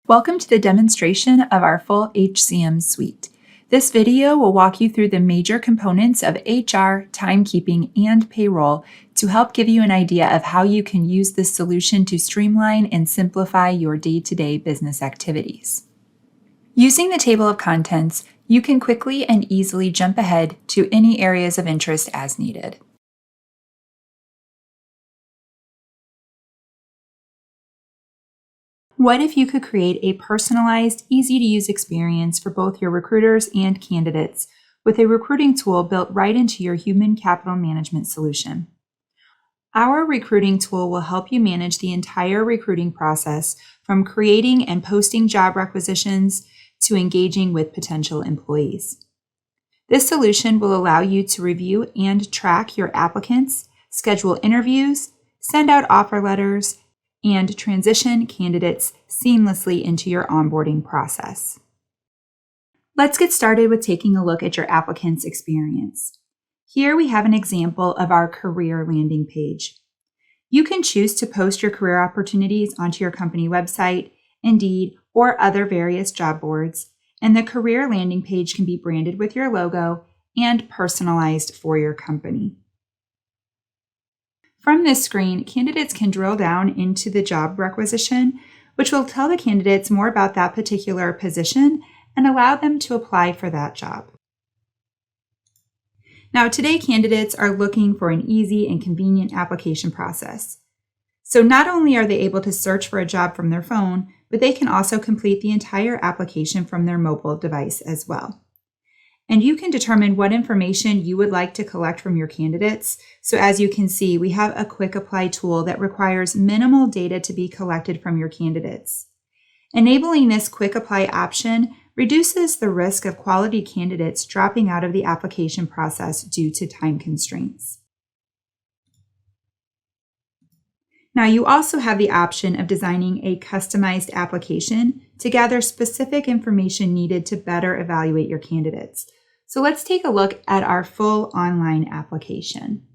Welcome to the demonstration of our full HCM suite. This video will walk you through the major components of HR, timekeeping, and payroll to help give you an idea of how you can use this solution to streamline and simplify your day-to-day business activities. Using the table of contents, you can quickly and easily jump ahead to any areas of interest as needed. What if you could create a personalized, easy-to-use experience for both your recruiters and candidates with a recruiting tool built right into your human capital management solution? Our recruiting tool will help you manage the entire recruiting process from creating and posting job requisitions to engaging with potential employees. This solution will allow you to review and track your applicants, schedule interviews, send out offer letters, and transition candidates seamlessly into your onboarding process. Let's get started with taking a look at your applicant's experience. Here we have an example of our career landing page. You can choose to post your career opportunities onto your company website, Indeed, or other various job boards, and the career landing page can be branded with your logo and personalized for your company. From this screen, candidates can drill down into the job requisition, which will tell the candidates more about that particular position and allow them to apply for that job. Now, today candidates are looking for an easy and convenient application process. So not only are they able to search for a job from their phone, but they can also complete the entire application from their mobile device as well. And you can determine what information you would like to collect from your candidates. So as you can see, we have a quick apply tool that requires minimal data to be collected from your candidates. Enabling this quick apply option reduces the risk of quality candidates dropping out of the application process due to time constraints. Now, you also have the option of designing a customized application to gather specific information needed to better evaluate your candidates. So let's take a look at our full online application.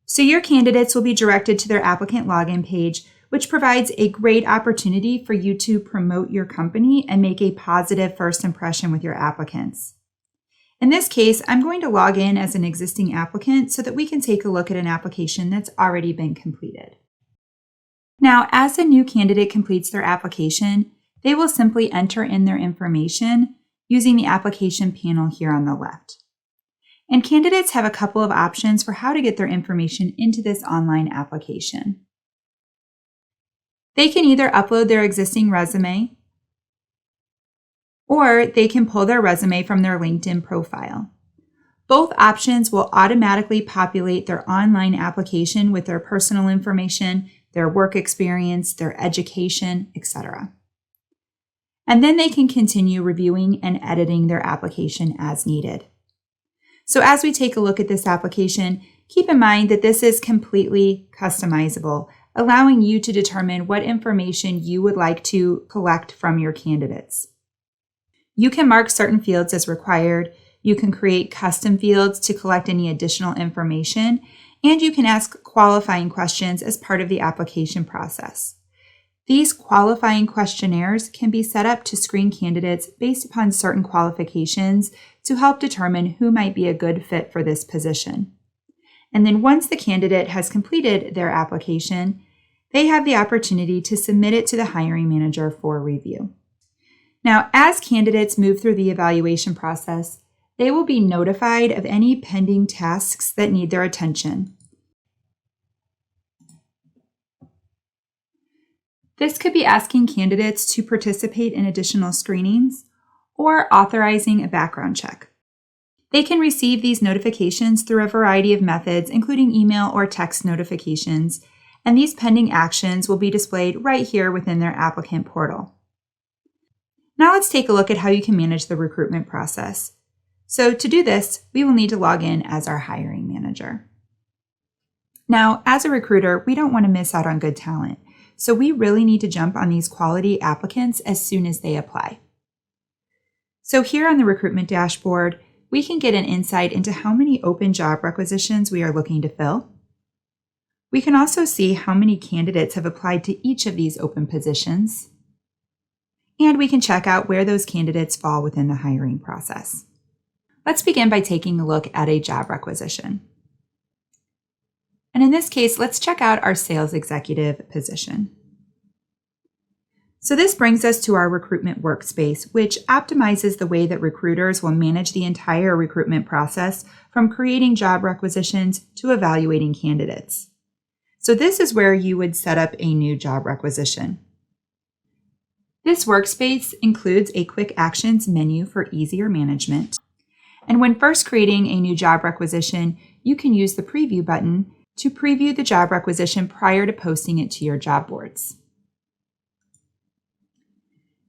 So your candidates will be directed to their applicant login page, which provides a great opportunity for you to promote your company and make a positive first impression with your applicants. In this case, I'm going to log in as an existing applicant so that we can take a look at an application that's already been completed. Now, as a new candidate completes their application, they will simply enter in their information using the application panel here on the left. And candidates have a couple of options for how to get their information into this online application. They can either upload their existing resume, or they can pull their resume from their LinkedIn profile. Both options will automatically populate their online application with their personal information, their work experience, their education, etc. And then they can continue reviewing and editing their application as needed. So as we take a look at this application, keep in mind that this is completely customizable, allowing you to determine what information you would like to collect from your candidates. You can mark certain fields as required, you can create custom fields to collect any additional information, and you can ask qualifying questions as part of the application process. These qualifying questionnaires can be set up to screen candidates based upon certain qualifications to help determine who might be a good fit for this position. And then once the candidate has completed their application, they have the opportunity to submit it to the hiring manager for review. Now, as candidates move through the evaluation process, they will be notified of any pending tasks that need their attention. This could be asking candidates to participate in additional screenings or authorizing a background check. They can receive these notifications through a variety of methods, including email or text notifications, and these pending actions will be displayed right here within their applicant portal. Now let's take a look at how you can manage the recruitment process. So to do this, we will need to log in as our hiring manager. Now, as a recruiter, we don't want to miss out on good talent. So we really need to jump on these quality applicants as soon as they apply. So here on the recruitment dashboard, we can get an insight into how many open job requisitions we are looking to fill. We can also see how many candidates have applied to each of these open positions. and we can check out where those candidates fall within the hiring process. Let's begin by taking a look at a job requisition. And in this case, let's check out our sales executive position. So this brings us to our recruitment workspace, which optimizes the way that recruiters will manage the entire recruitment process from creating job requisitions to evaluating candidates. So this is where you would set up a new job requisition. This workspace includes a quick actions menu for easier management. And when first creating a new job requisition, you can use the preview button to preview the job requisition prior to posting it to your job boards.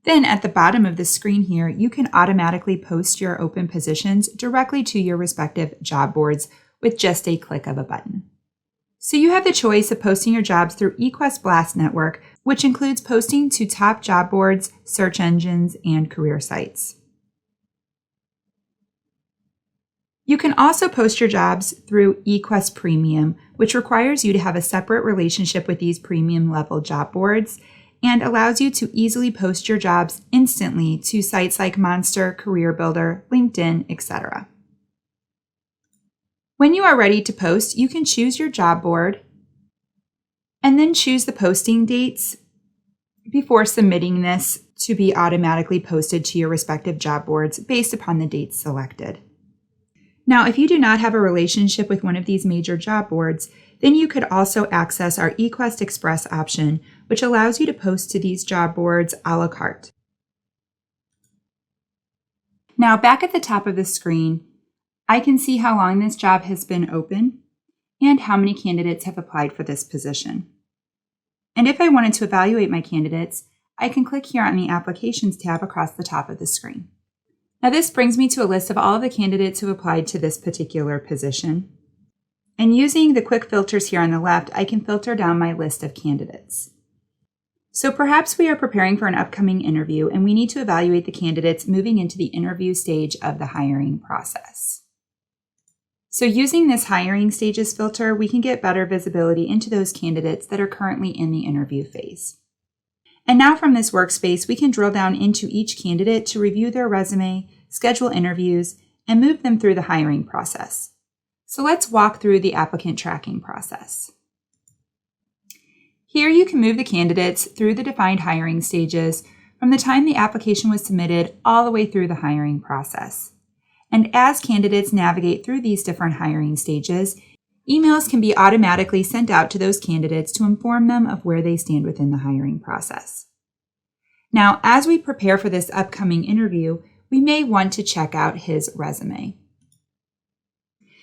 Then at the bottom of the screen here, you can automatically post your open positions directly to your respective job boards with just a click of a button. So you have the choice of posting your jobs through eQuest Blast Network, which includes posting to top job boards, search engines, and career sites. You can also post your jobs through eQuest Premium, which requires you to have a separate relationship with these premium level job boards and allows you to easily post your jobs instantly to sites like Monster, Career Builder, LinkedIn, etc. When you are ready to post, you can choose your job board and then choose the posting dates before submitting this to be automatically posted to your respective job boards based upon the dates selected. Now, if you do not have a relationship with one of these major job boards, then you could also access our eQuest Express option, which allows you to post to these job boards a la carte. Now, back at the top of the screen, I can see how long this job has been open and how many candidates have applied for this position. And if I wanted to evaluate my candidates, I can click here on the Applications tab across the top of the screen. Now this brings me to a list of all of the candidates who applied to this particular position. And using the quick filters here on the left, I can filter down my list of candidates. So perhaps we are preparing for an upcoming interview and we need to evaluate the candidates moving into the interview stage of the hiring process. So using this hiring stages filter, we can get better visibility into those candidates that are currently in the interview phase. And now from this workspace, we can drill down into each candidate to review their resume, schedule interviews, and move them through the hiring process. So let's walk through the applicant tracking process. Here you can move the candidates through the defined hiring stages from the time the application was submitted all the way through the hiring process. And as candidates navigate through these different hiring stages, emails can be automatically sent out to those candidates to inform them of where they stand within the hiring process. Now, as we prepare for this upcoming interview, we may want to check out his resume.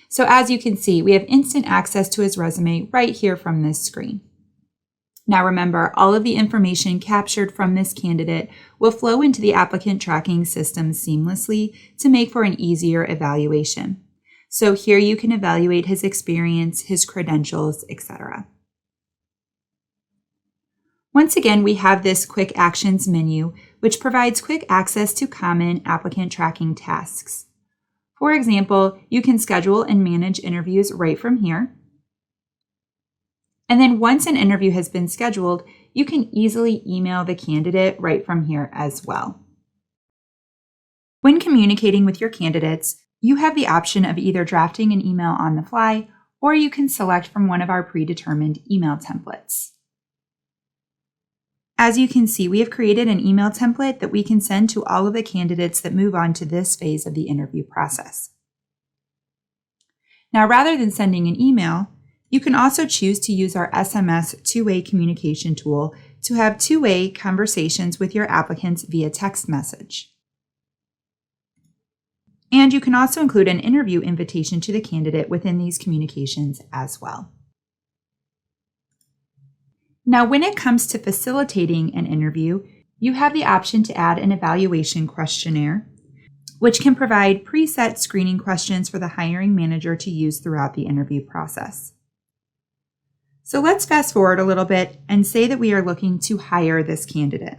So as you can see, we have instant access to his resume right here from this screen. Now remember, all of the information captured from this candidate will flow into the applicant tracking system seamlessly to make for an easier evaluation. So here you can evaluate his experience, his credentials, etc. Once again, we have this Quick Actions menu, which provides quick access to common applicant tracking tasks. For example, you can schedule and manage interviews right from here. And then once an interview has been scheduled, you can easily email the candidate right from here as well. When communicating with your candidates, you have the option of either drafting an email on the fly, or you can select from one of our predetermined email templates. As you can see, we have created an email template that we can send to all of the candidates that move on to this phase of the interview process. Now, rather than sending an email, you can also choose to use our SMS two-way communication tool to have two-way conversations with your applicants via text message. And you can also include an interview invitation to the candidate within these communications as well. Now, when it comes to facilitating an interview, you have the option to add an evaluation questionnaire, which can provide preset screening questions for the hiring manager to use throughout the interview process. So let's fast forward a little bit and say that we are looking to hire this candidate.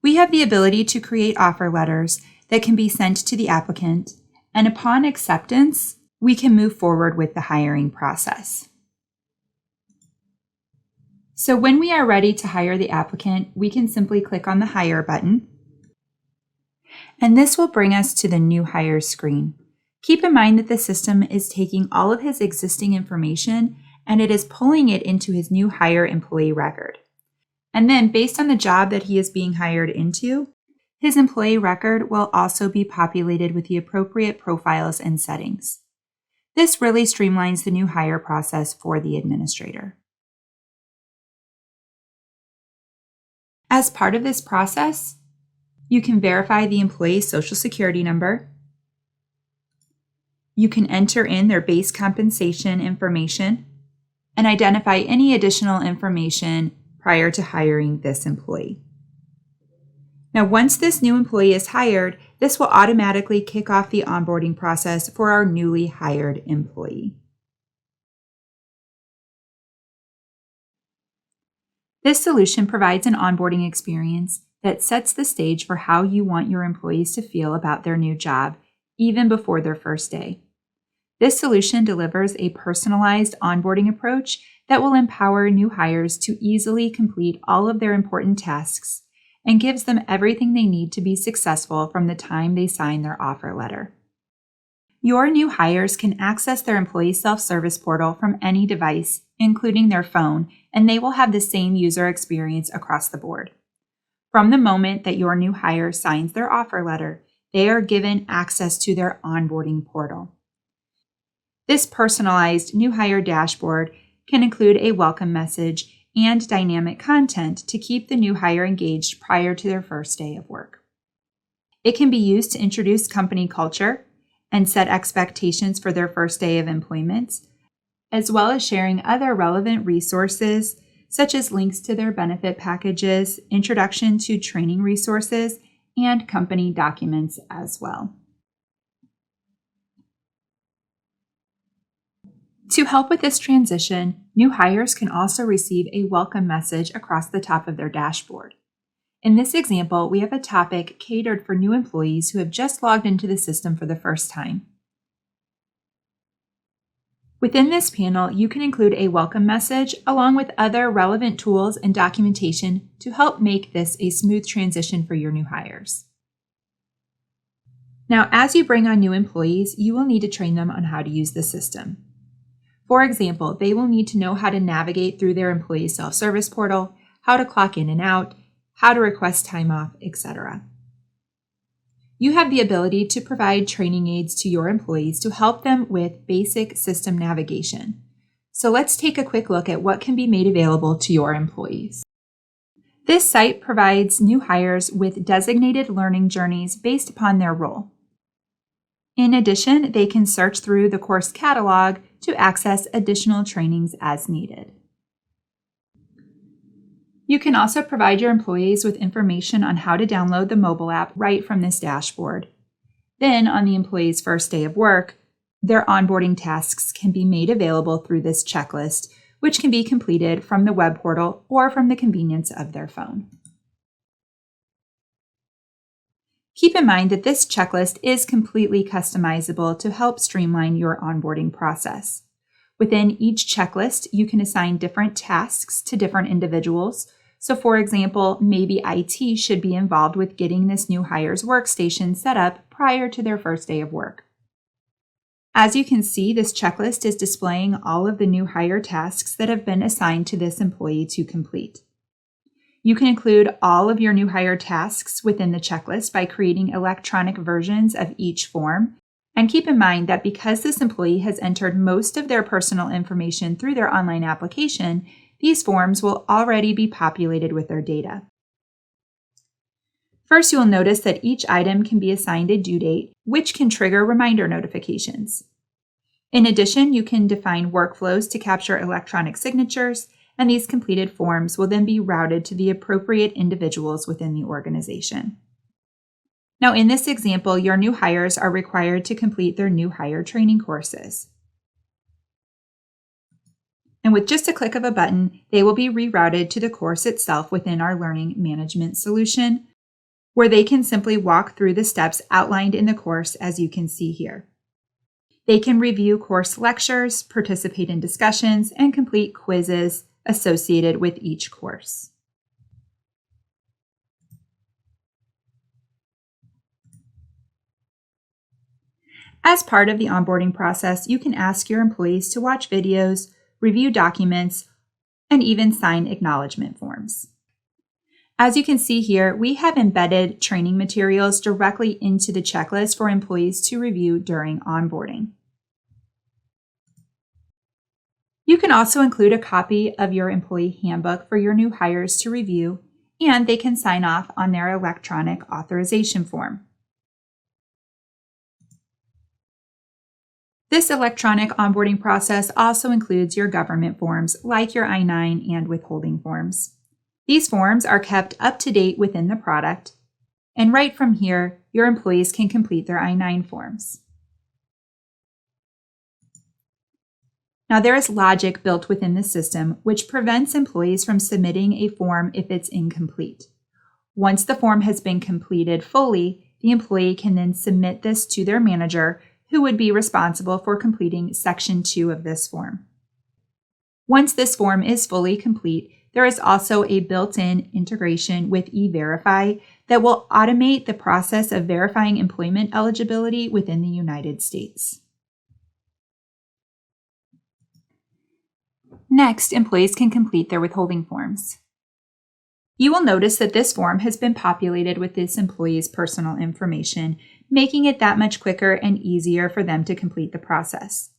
We have the ability to create offer letters that can be sent to the applicant, and upon acceptance, we can move forward with the hiring process. So when we are ready to hire the applicant, we can simply click on the Hire button, and this will bring us to the New Hire screen. Keep in mind that the system is taking all of his existing information and it is pulling it into his new hire employee record. And then based on the job that he is being hired into, his employee record will also be populated with the appropriate profiles and settings. This really streamlines the new hire process for the administrator. As part of this process, you can verify the employee's Social Security number. You can enter in their base compensation information and identify any additional information prior to hiring this employee. Now, once this new employee is hired, this will automatically kick off the onboarding process for our newly hired employee. This solution provides an onboarding experience that sets the stage for how you want your employees to feel about their new job, even before their first day. This solution delivers a personalized onboarding approach that will empower new hires to easily complete all of their important tasks and gives them everything they need to be successful from the time they sign their offer letter. Your new hires can access their employee self-service portal from any device, including their phone, and they will have the same user experience across the board. From the moment that your new hire signs their offer letter, they are given access to their onboarding portal. This personalized new hire dashboard can include a welcome message and dynamic content to keep the new hire engaged prior to their first day of work. It can be used to introduce company culture and set expectations for their first day of employment, as well as sharing other relevant resources such as links to their benefit packages, introduction to training resources, and company documents as well. To help with this transition, new hires can also receive a welcome message across the top of their dashboard. In this example, we have a topic catered for new employees who have just logged into the system for the first time. Within this panel, you can include a welcome message along with other relevant tools and documentation to help make this a smooth transition for your new hires. Now, as you bring on new employees, you will need to train them on how to use the system. For example, they will need to know how to navigate through their employee self-service portal, how to clock in and out, how to request time off, etc. You have the ability to provide training aids to your employees to help them with basic system navigation. So let's take a quick look at what can be made available to your employees. This site provides new hires with designated learning journeys based upon their role. In addition, they can search through the course catalog to access additional trainings as needed. You can also provide your employees with information on how to download the mobile app right from this dashboard. Then, on the employee's first day of work, their onboarding tasks can be made available through this checklist, which can be completed from the web portal or from the convenience of their phone. Keep in mind that this checklist is completely customizable to help streamline your onboarding process. Within each checklist, you can assign different tasks to different individuals. So for example, maybe IT should be involved with getting this new hire's workstation set up prior to their first day of work. As you can see, this checklist is displaying all of the new hire tasks that have been assigned to this employee to complete. You can include all of your new hire tasks within the checklist by creating electronic versions of each form. And keep in mind that because this employee has entered most of their personal information through their online application, these forms will already be populated with their data. First, you will notice that each item can be assigned a due date, which can trigger reminder notifications. In addition, you can define workflows to capture electronic signatures, and these completed forms will then be routed to the appropriate individuals within the organization. Now, in this example, your new hires are required to complete their new hire training courses. And with just a click of a button, they will be rerouted to the course itself within our learning management solution, where they can simply walk through the steps outlined in the course as you can see here. They can review course lectures, participate in discussions, and complete quizzes, associated with each course. As part of the onboarding process, you can ask your employees to watch videos, review documents, and even sign acknowledgement forms. As you can see here, we have embedded training materials directly into the checklist for employees to review during onboarding. You can also include a copy of your employee handbook for your new hires to review, and they can sign off on their electronic authorization form. This electronic onboarding process also includes your government forms like your I-9 and withholding forms. These forms are kept up to date within the product, and right from here, your employees can complete their I-9 forms. Now, there is logic built within the system which prevents employees from submitting a form if it's incomplete. Once the form has been completed fully, the employee can then submit this to their manager, who would be responsible for completing Section 2 of this form. Once this form is fully complete, there is also a built-in integration with E-Verify that will automate the process of verifying employment eligibility within the United States. Next, employees can complete their withholding forms. You will notice that this form has been populated with this employee's personal information, making it that much quicker and easier for them to complete the process.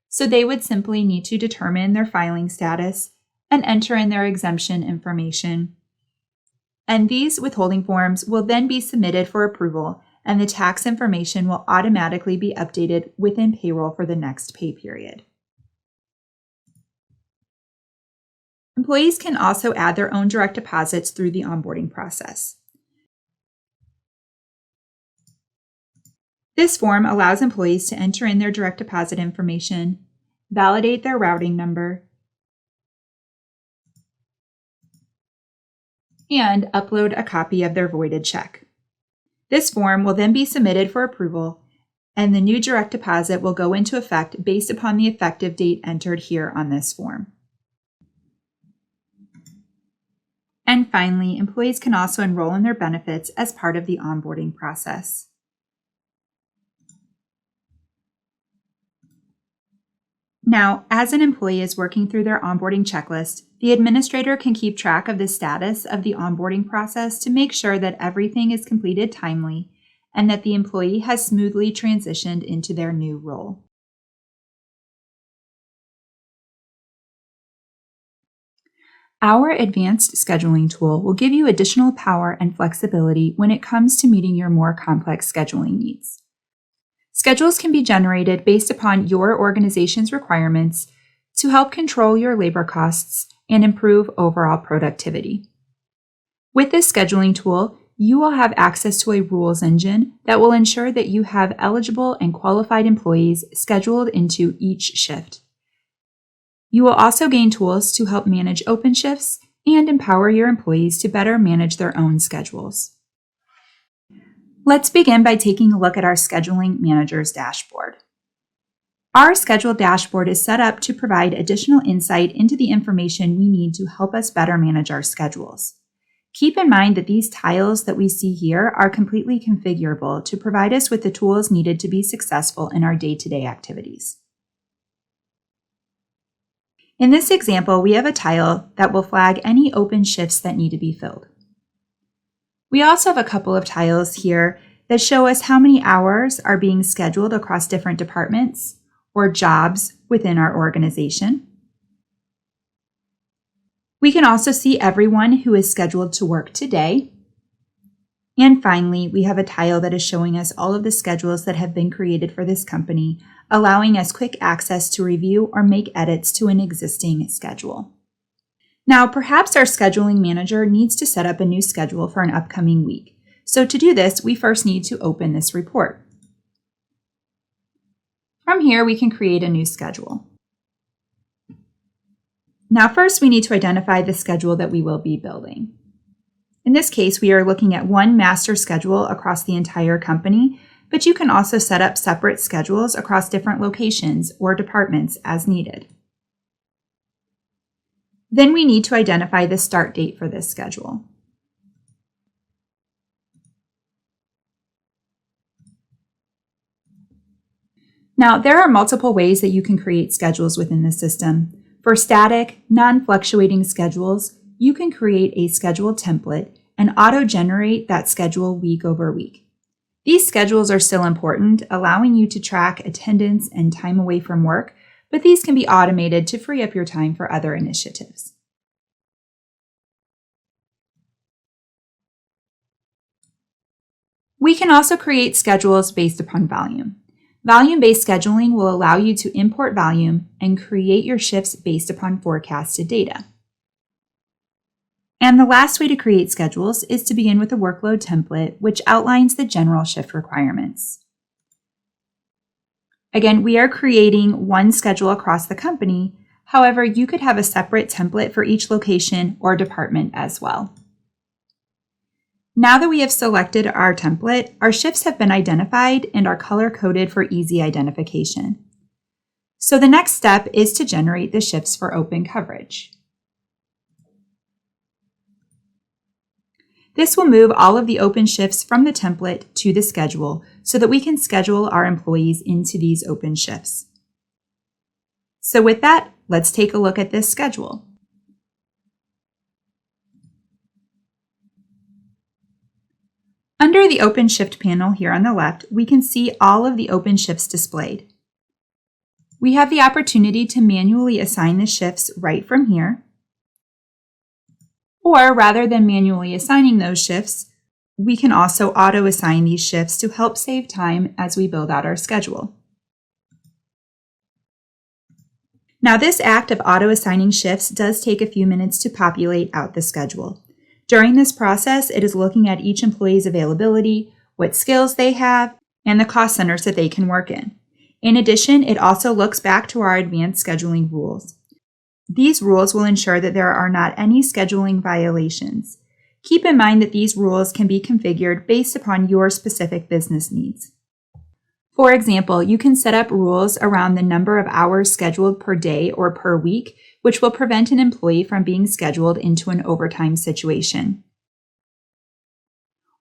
So they would simply need to determine their filing status and enter in their exemption information. And these withholding forms will then be submitted for approval, and the tax information will automatically be updated within payroll for the next pay period. Employees can also add their own direct deposits through the onboarding process. This form allows employees to enter in their direct deposit information, validate their routing number, and upload a copy of their voided check. This form will then be submitted for approval, and the new direct deposit will go into effect based upon the effective date entered here on this form. And finally, employees can also enroll in their benefits as part of the onboarding process. Now, as an employee is working through their onboarding checklist, the administrator can keep track of the status of the onboarding process to make sure that everything is completed timely and that the employee has smoothly transitioned into their new role. Our advanced scheduling tool will give you additional power and flexibility when it comes to meeting your more complex scheduling needs. Schedules can be generated based upon your organization's requirements to help control your labor costs and improve overall productivity. With this scheduling tool, you will have access to a rules engine that will ensure that you have eligible and qualified employees scheduled into each shift. You will also gain tools to help manage open shifts and empower your employees to better manage their own schedules. Let's begin by taking a look at our Scheduling Manager's dashboard. Our schedule dashboard is set up to provide additional insight into the information we need to help us better manage our schedules. Keep in mind that these tiles that we see here are completely configurable to provide us with the tools needed to be successful in our day-to-day activities. In this example, we have a tile that will flag any open shifts that need to be filled. We also have a couple of tiles here that show us how many hours are being scheduled across different departments or jobs within our organization. We can also see everyone who is scheduled to work today. And finally, we have a tile that is showing us all of the schedules that have been created for this company, allowing us quick access to review or make edits to an existing schedule. Now, perhaps our scheduling manager needs to set up a new schedule for an upcoming week. So to do this, we first need to open this report. From here, we can create a new schedule. Now, first, we need to identify the schedule that we will be building. In this case, we are looking at one master schedule across the entire company, but you can also set up separate schedules across different locations or departments as needed. Then we need to identify the start date for this schedule. Now, there are multiple ways that you can create schedules within the system. For static, non-fluctuating schedules, you can create a schedule template and auto-generate that schedule week over week. These schedules are still important, allowing you to track attendance and time away from work, but these can be automated to free up your time for other initiatives. We can also create schedules based upon volume. Volume-based scheduling will allow you to import volume and create your shifts based upon forecasted data. And the last way to create schedules is to begin with a workload template, which outlines the general shift requirements. Again, we are creating one schedule across the company. However, you could have a separate template for each location or department as well. Now that we have selected our template, our shifts have been identified and are color-coded for easy identification. So the next step is to generate the shifts for open coverage. This will move all of the open shifts from the template to the schedule so that we can schedule our employees into these open shifts. So with that, let's take a look at this schedule. Under the Open Shift panel here on the left, we can see all of the open shifts displayed. We have the opportunity to manually assign the shifts right from here. Or rather than manually assigning those shifts, we can also auto-assign these shifts to help save time as we build out our schedule. Now, this act of auto-assigning shifts does take a few minutes to populate out the schedule. During this process, it is looking at each employee's availability, what skills they have, and the cost centers that they can work in. In addition, it also looks back to our advanced scheduling rules. These rules will ensure that there are not any scheduling violations. Keep in mind that these rules can be configured based upon your specific business needs. For example, you can set up rules around the number of hours scheduled per day or per week, which will prevent an employee from being scheduled into an overtime situation.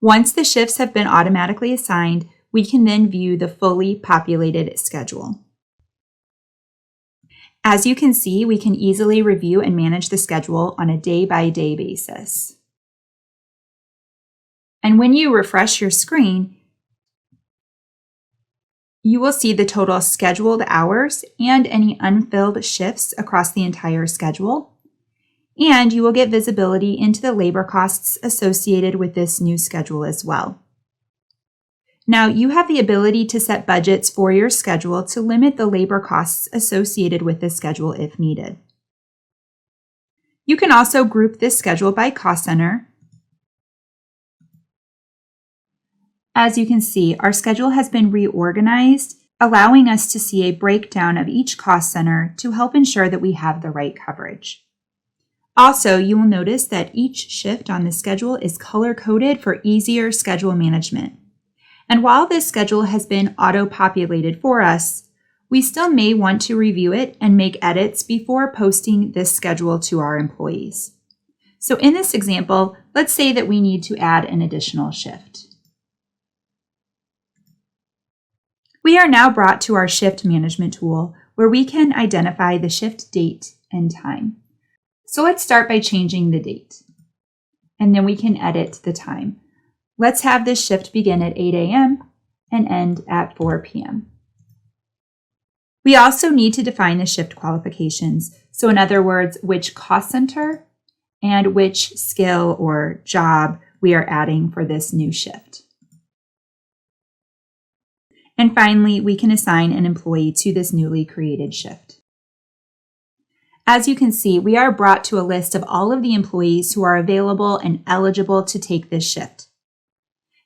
Once the shifts have been automatically assigned, we can then view the fully populated schedule. As you can see, we can easily review and manage the schedule on a day-by-day basis. And when you refresh your screen, you will see the total scheduled hours and any unfilled shifts across the entire schedule. And you will get visibility into the labor costs associated with this new schedule as well. Now, you have the ability to set budgets for your schedule to limit the labor costs associated with this schedule if needed. You can also group this schedule by cost center. As you can see, our schedule has been reorganized, allowing us to see a breakdown of each cost center to help ensure that we have the right coverage. Also, you will notice that each shift on the schedule is color-coded for easier schedule management. And while this schedule has been auto-populated for us, we still may want to review it and make edits before posting this schedule to our employees. So in this example, let's say that we need to add an additional shift. We are now brought to our shift management tool where we can identify the shift date and time. So let's start by changing the date, and then we can edit the time. Let's have this shift begin at 8 a.m. and end at 4 p.m. We also need to define the shift qualifications. So in other words, which cost center and which skill or job we are adding for this new shift. And finally, we can assign an employee to this newly created shift. As you can see, we are brought to a list of all of the employees who are available and eligible to take this shift.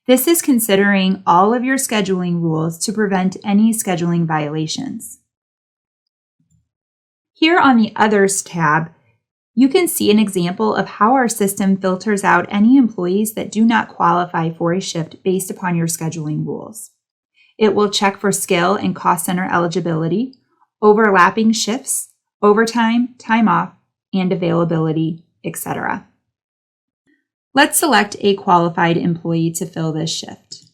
This is considering all of your scheduling rules to prevent any scheduling violations. Here on the Others tab, you can see an example of how our system filters out any employees that do not qualify for a shift based upon your scheduling rules. It will check for skill and cost center eligibility, overlapping shifts, overtime, time off, and availability, etc. Let's select a qualified employee to fill this shift.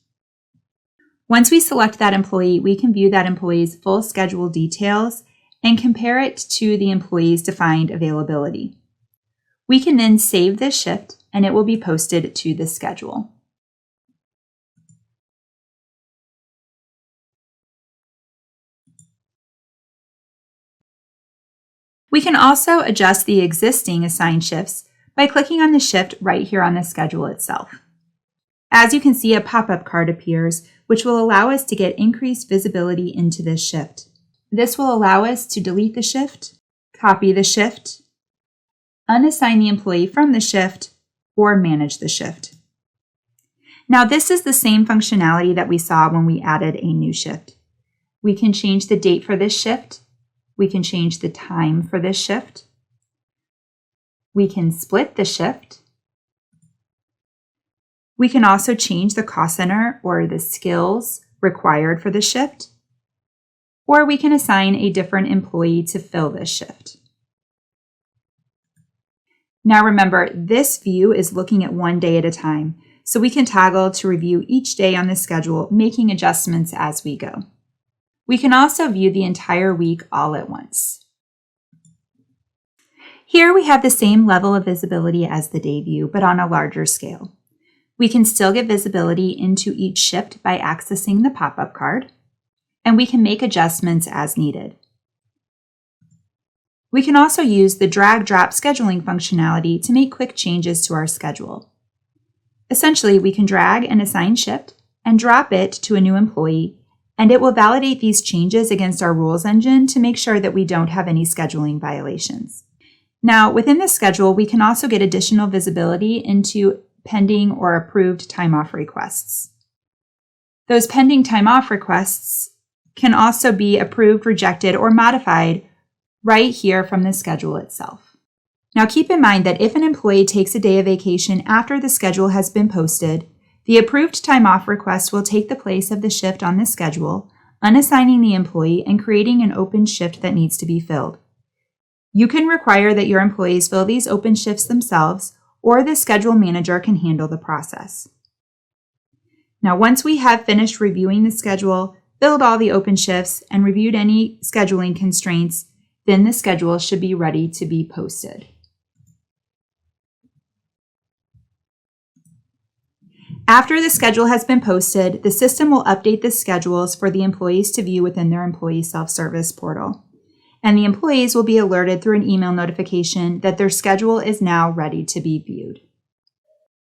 Once we select that employee, we can view that employee's full schedule details and compare it to the employee's defined availability. We can then save this shift and it will be posted to the schedule. We can also adjust the existing assigned shifts by clicking on the shift right here on the schedule itself. As you can see, a pop-up card appears, which will allow us to get increased visibility into this shift. This will allow us to delete the shift, copy the shift, unassign the employee from the shift, or manage the shift. Now, this is the same functionality that we saw when we added a new shift. We can change the date for this shift. We can change the time for this shift. We can split the shift. We can also change the cost center or the skills required for the shift. Or we can assign a different employee to fill this shift. Now remember, this view is looking at one day at a time, so we can toggle to review each day on the schedule, making adjustments as we go. We can also view the entire week all at once. Here we have the same level of visibility as the day view, but on a larger scale. We can still get visibility into each shift by accessing the pop-up card, and we can make adjustments as needed. We can also use the drag-drop scheduling functionality to make quick changes to our schedule. Essentially, we can drag an assigned shift and drop it to a new employee, and it will validate these changes against our rules engine to make sure that we don't have any scheduling violations. Now, within the schedule, we can also get additional visibility into pending or approved time-off requests. Those pending time-off requests can also be approved, rejected, or modified right here from the schedule itself. Now, keep in mind that if an employee takes a day of vacation after the schedule has been posted, the approved time-off request will take the place of the shift on the schedule, unassigning the employee and creating an open shift that needs to be filled. You can require that your employees fill these open shifts themselves, or the schedule manager can handle the process. Now, once we have finished reviewing the schedule, filled all the open shifts, and reviewed any scheduling constraints, then the schedule should be ready to be posted. After the schedule has been posted, the system will update the schedules for the employees to view within their employee self-service portal. And the employees will be alerted through an email notification that their schedule is now ready to be viewed.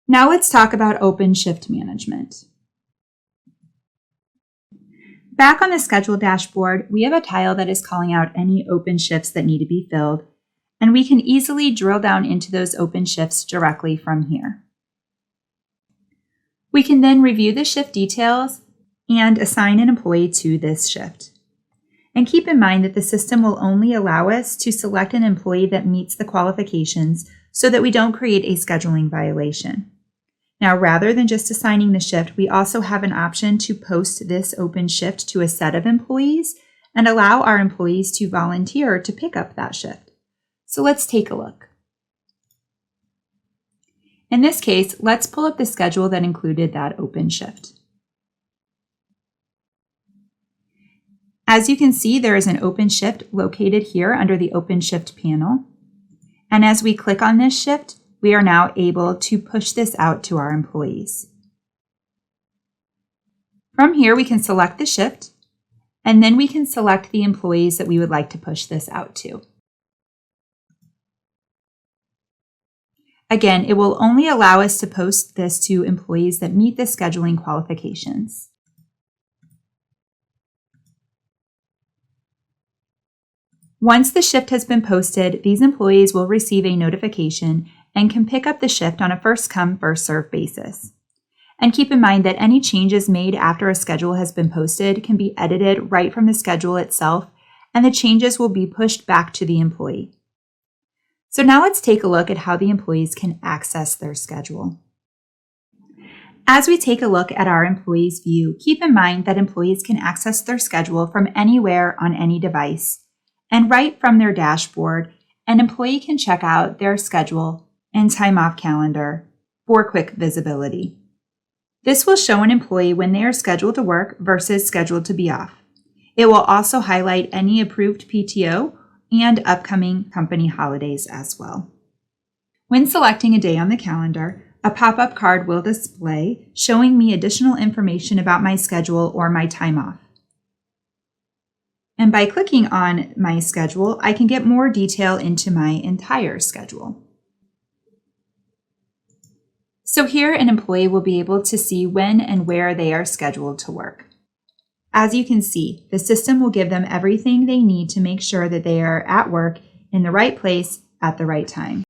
Now let's talk about open shift management. Back on the schedule dashboard, we have a tile that is calling out any open shifts that need to be filled, and we can easily drill down into those open shifts directly from here. We can then review the shift details and assign an employee to this shift. And keep in mind that the system will only allow us to select an employee that meets the qualifications so that we don't create a scheduling violation. Now, rather than just assigning the shift, we also have an option to post this open shift to a set of employees and allow our employees to volunteer to pick up that shift. So let's take a look. In this case, let's pull up the schedule that included that open shift. As you can see, there is an open shift located here under the open shift panel. And as we click on this shift, we are now able to push this out to our employees. From here, we can select the shift, and then we can select the employees that we would like to push this out to. Again, it will only allow us to post this to employees that meet the scheduling qualifications. Once the shift has been posted, these employees will receive a notification and can pick up the shift on a first-come, first-served basis. And keep in mind that any changes made after a schedule has been posted can be edited right from the schedule itself, and the changes will be pushed back to the employee. So now let's take a look at how the employees can access their schedule. As we take a look at our employees view, keep in mind that employees can access their schedule from anywhere on any device and right from their dashboard, an employee can check out their schedule and time off calendar for quick visibility. This will show an employee when they are scheduled to work versus scheduled to be off. It will also highlight any approved PTO and upcoming company holidays as well. When selecting a day on the calendar, a pop-up card will display showing me additional information about my schedule or my time off. And by clicking on my schedule, I can get more detail into my entire schedule. So here, an employee will be able to see when and where they are scheduled to work. As you can see, the system will give them everything they need to make sure that they are at work in the right place at the right time.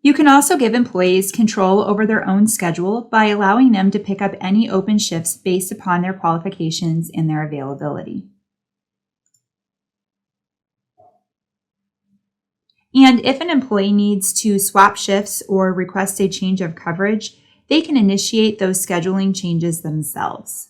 You can also give employees control over their own schedule by allowing them to pick up any open shifts based upon their qualifications and their availability. And if an employee needs to swap shifts or request a change of coverage, they can initiate those scheduling changes themselves.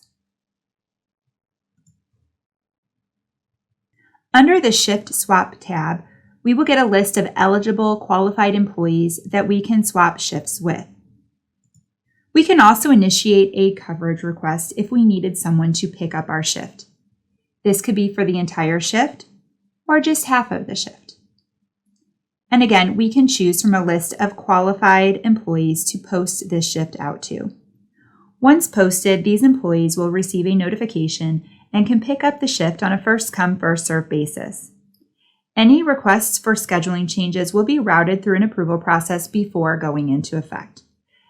Under the Shift Swap tab, we will get a list of eligible qualified employees that we can swap shifts with. We can also initiate a coverage request if we needed someone to pick up our shift. This could be for the entire shift or just half of the shift. And again, we can choose from a list of qualified employees to post this shift out to. Once posted, these employees will receive a notification and can pick up the shift on a first-come, first-served basis. Any requests for scheduling changes will be routed through an approval process before going into effect.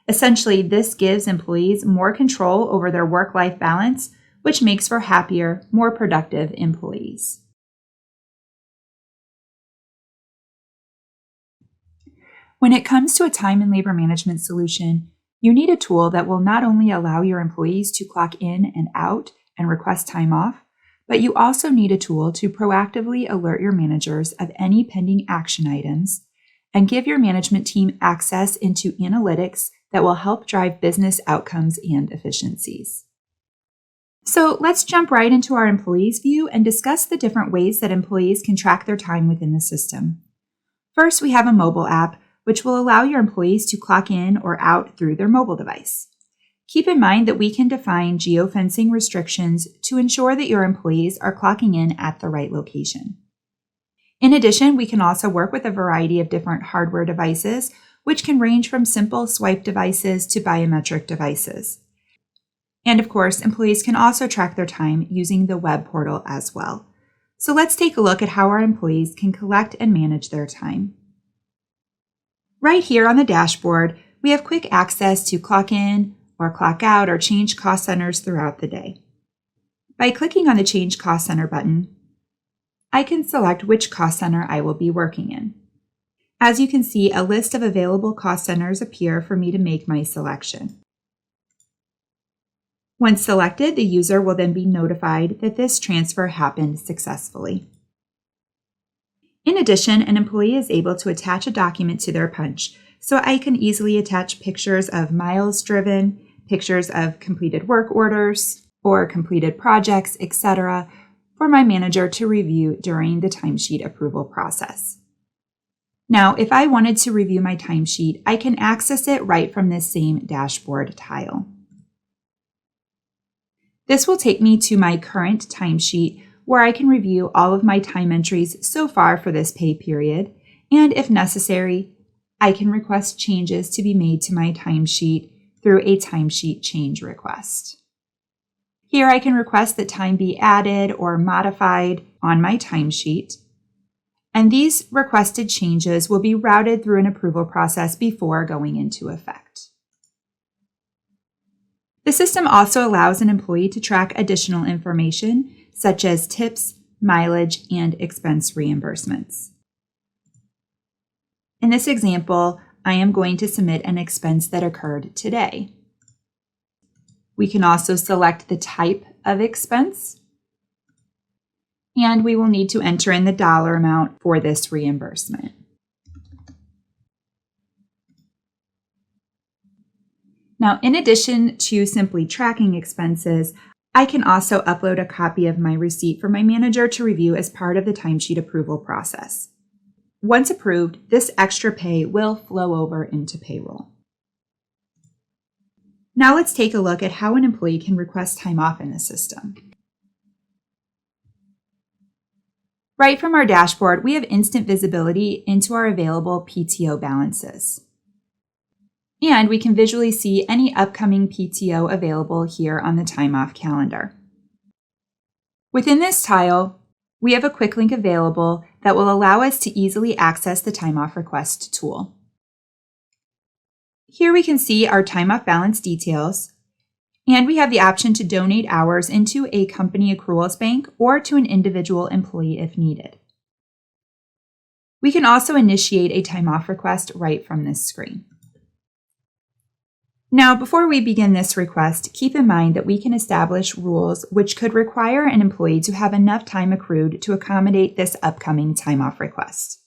Essentially, this gives employees more control over their work-life balance, which makes for happier, more productive employees. When it comes to a time and labor management solution, you need a tool that will not only allow your employees to clock in and out and request time off, but you also need a tool to proactively alert your managers of any pending action items and give your management team access into analytics that will help drive business outcomes and efficiencies. So let's jump right into our employees view and discuss the different ways that employees can track their time within the system. First, we have a mobile app, which will allow your employees to clock in or out through their mobile device. Keep in mind that we can define geofencing restrictions to ensure that your employees are clocking in at the right location. In addition, we can also work with a variety of different hardware devices, which can range from simple swipe devices to biometric devices. And of course, employees can also track their time using the web portal as well. So let's take a look at how our employees can collect and manage their time. Right here on the dashboard, we have quick access to clock in or clock out or change cost centers throughout the day. By clicking on the Change Cost Center button, I can select which cost center I will be working in. As you can see, a list of available cost centers appear for me to make my selection. Once selected, the user will then be notified that this transfer happened successfully. In addition, an employee is able to attach a document to their punch, so I can easily attach pictures of miles driven, pictures of completed work orders, or completed projects, etc., for my manager to review during the timesheet approval process. Now, if I wanted to review my timesheet, I can access it right from this same dashboard tile. This will take me to my current timesheet, where I can review all of my time entries so far for this pay period, and if necessary, I can request changes to be made to my timesheet through a timesheet change request. Here I can request that time be added or modified on my timesheet, and these requested changes will be routed through an approval process before going into effect. The system also allows an employee to track additional information, such as tips, mileage, and expense reimbursements. In this example, I am going to submit an expense that occurred today. We can also select the type of expense, and we will need to enter in the dollar amount for this reimbursement. Now, in addition to simply tracking expenses, I can also upload a copy of my receipt for my manager to review as part of the timesheet approval process. Once approved, this extra pay will flow over into payroll. Now let's take a look at how an employee can request time off in the system. Right from our dashboard, we have instant visibility into our available PTO balances. And we can visually see any upcoming PTO available here on the time off calendar. Within this tile, we have a quick link available that will allow us to easily access the time off request tool. Here we can see our time off balance details, and we have the option to donate hours into a company accruals bank or to an individual employee if needed. We can also initiate a time off request right from this screen. Now, before we begin this request, keep in mind that we can establish rules which could require an employee to have enough time accrued to accommodate this upcoming time off request.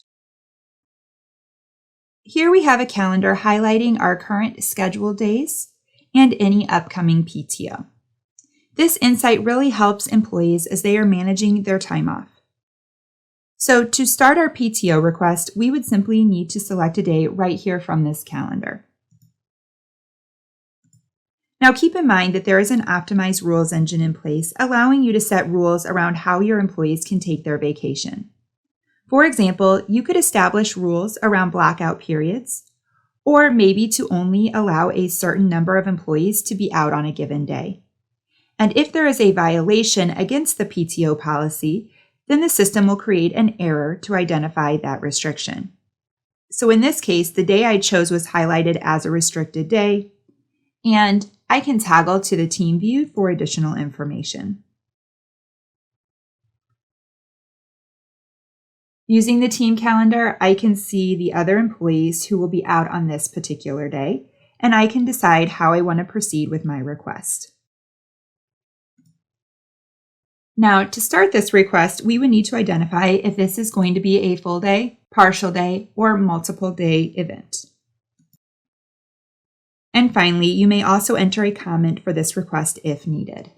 Here we have a calendar highlighting our current scheduled days and any upcoming PTO. This insight really helps employees as they are managing their time off. So to start our PTO request, we would simply need to select a day right here from this calendar. Now keep in mind that there is an optimized rules engine in place, allowing you to set rules around how your employees can take their vacation. For example, you could establish rules around blackout periods, or maybe to only allow a certain number of employees to be out on a given day. And if there is a violation against the PTO policy, then the system will create an error to identify that restriction. So in this case, the day I chose was highlighted as a restricted day, and I can toggle to the team view for additional information. Using the team calendar, I can see the other employees who will be out on this particular day, and I can decide how I want to proceed with my request. Now, to start this request, we would need to identify if this is going to be a full day, partial day, or multiple day event. And finally, you may also enter a comment for this request if needed.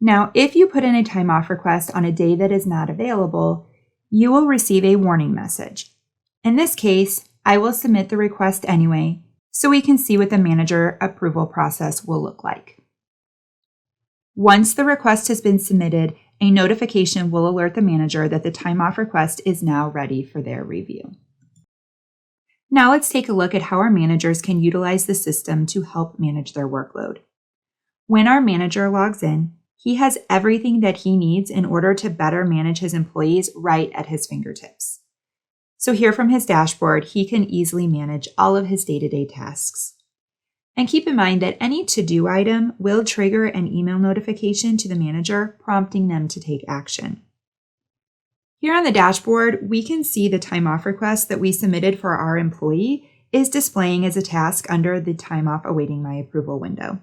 Now, if you put in a time off request on a day that is not available, you will receive a warning message. In this case, I will submit the request anyway, so we can see what the manager approval process will look like. Once the request has been submitted, a notification will alert the manager that the time off request is now ready for their review. Now let's take a look at how our managers can utilize the system to help manage their workload. When our manager logs in, he has everything that he needs in order to better manage his employees right at his fingertips. So here from his dashboard, he can easily manage all of his day-to-day tasks. And keep in mind that any to-do item will trigger an email notification to the manager, prompting them to take action. Here on the dashboard, we can see the time off request that we submitted for our employee is displaying as a task under the time off awaiting my approval window.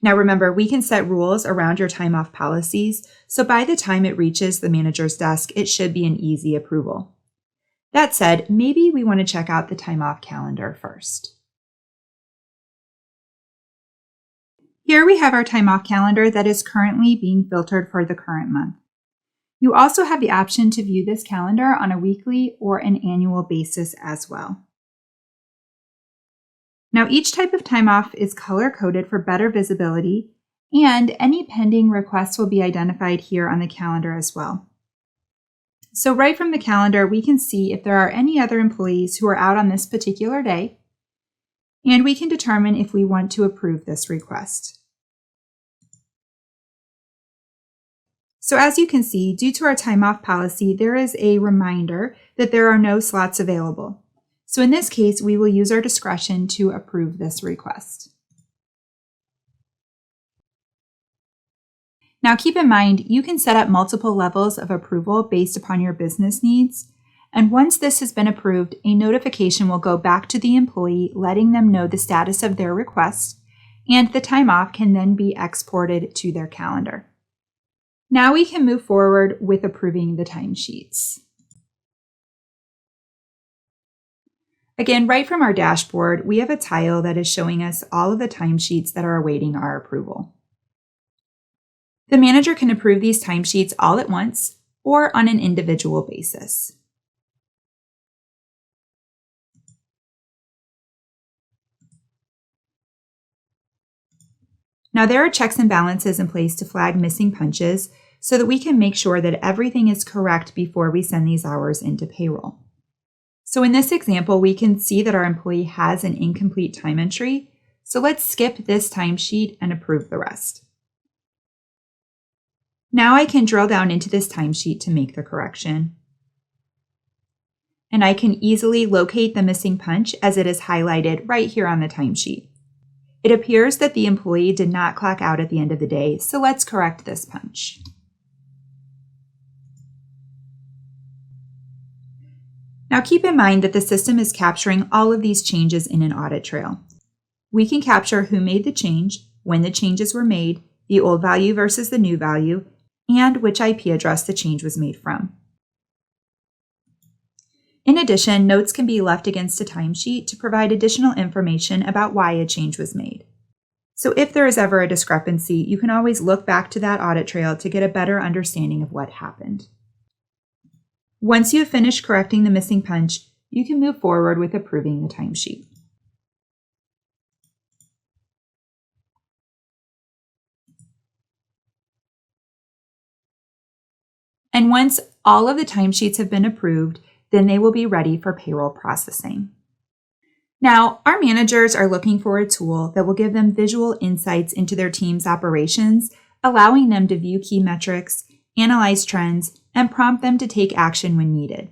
Now remember, we can set rules around your time off policies, so by the time it reaches the manager's desk, it should be an easy approval. That said, maybe we want to check out the time off calendar first. Here we have our time off calendar that is currently being filtered for the current month. You also have the option to view this calendar on a weekly or an annual basis as well. Now, each type of time off is color-coded for better visibility, and any pending requests will be identified here on the calendar as well. So right from the calendar, we can see if there are any other employees who are out on this particular day, and we can determine if we want to approve this request. So as you can see, due to our time off policy, there is a reminder that there are no slots available. So in this case, we will use our discretion to approve this request. Now keep in mind, you can set up multiple levels of approval based upon your business needs. And once this has been approved, a notification will go back to the employee, letting them know the status of their request, and the time off can then be exported to their calendar. Now we can move forward with approving the timesheets. Again, right from our dashboard, we have a tile that is showing us all of the timesheets that are awaiting our approval. The manager can approve these timesheets all at once or on an individual basis. Now, there are checks and balances in place to flag missing punches so that we can make sure that everything is correct before we send these hours into payroll. So in this example, we can see that our employee has an incomplete time entry. So let's skip this timesheet and approve the rest. Now I can drill down into this timesheet to make the correction. And I can easily locate the missing punch as it is highlighted right here on the timesheet. It appears that the employee did not clock out at the end of the day, so let's correct this punch. Now keep in mind that the system is capturing all of these changes in an audit trail. We can capture who made the change, when the changes were made, the old value versus the new value, and which IP address the change was made from. In addition, notes can be left against a timesheet to provide additional information about why a change was made. So if there is ever a discrepancy, you can always look back to that audit trail to get a better understanding of what happened. Once you have finished correcting the missing punch, you can move forward with approving the timesheet. And once all of the timesheets have been approved, then they will be ready for payroll processing. Now, our managers are looking for a tool that will give them visual insights into their team's operations, allowing them to view key metrics, analyze trends, and prompt them to take action when needed.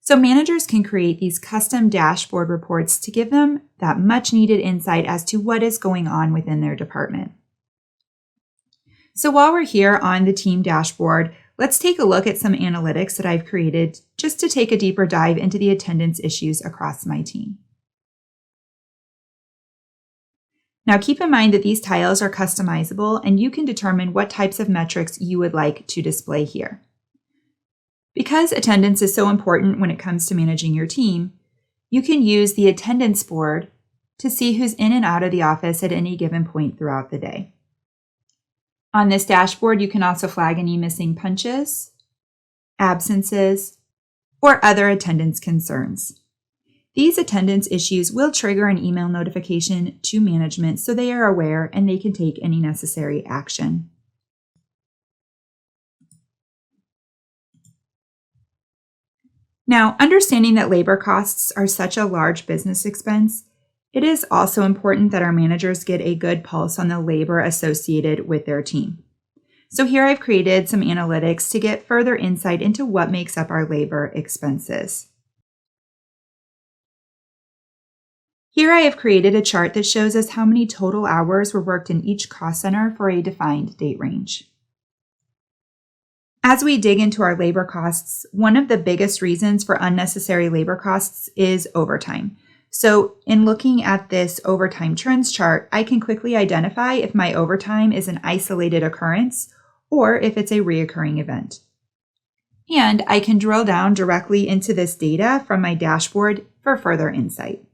So managers can create these custom dashboard reports to give them that much needed insight as to what is going on within their department. So while we're here on the team dashboard, let's take a look at some analytics that I've created just to take a deeper dive into the attendance issues across my team. Now keep in mind that these tiles are customizable and you can determine what types of metrics you would like to display here. Because attendance is so important when it comes to managing your team, you can use the attendance board to see who's in and out of the office at any given point throughout the day. On this dashboard, you can also flag any missing punches, absences, or other attendance concerns. These attendance issues will trigger an email notification to management so they are aware and they can take any necessary action. Now, understanding that labor costs are such a large business expense, it is also important that our managers get a good pulse on the labor associated with their team. So here I've created some analytics to get further insight into what makes up our labor expenses. Here I have created a chart that shows us how many total hours were worked in each cost center for a defined date range. As we dig into our labor costs, one of the biggest reasons for unnecessary labor costs is overtime. So in looking at this overtime trends chart, I can quickly identify if my overtime is an isolated occurrence or if it's a reoccurring event. And I can drill down directly into this data from my dashboard for further insight.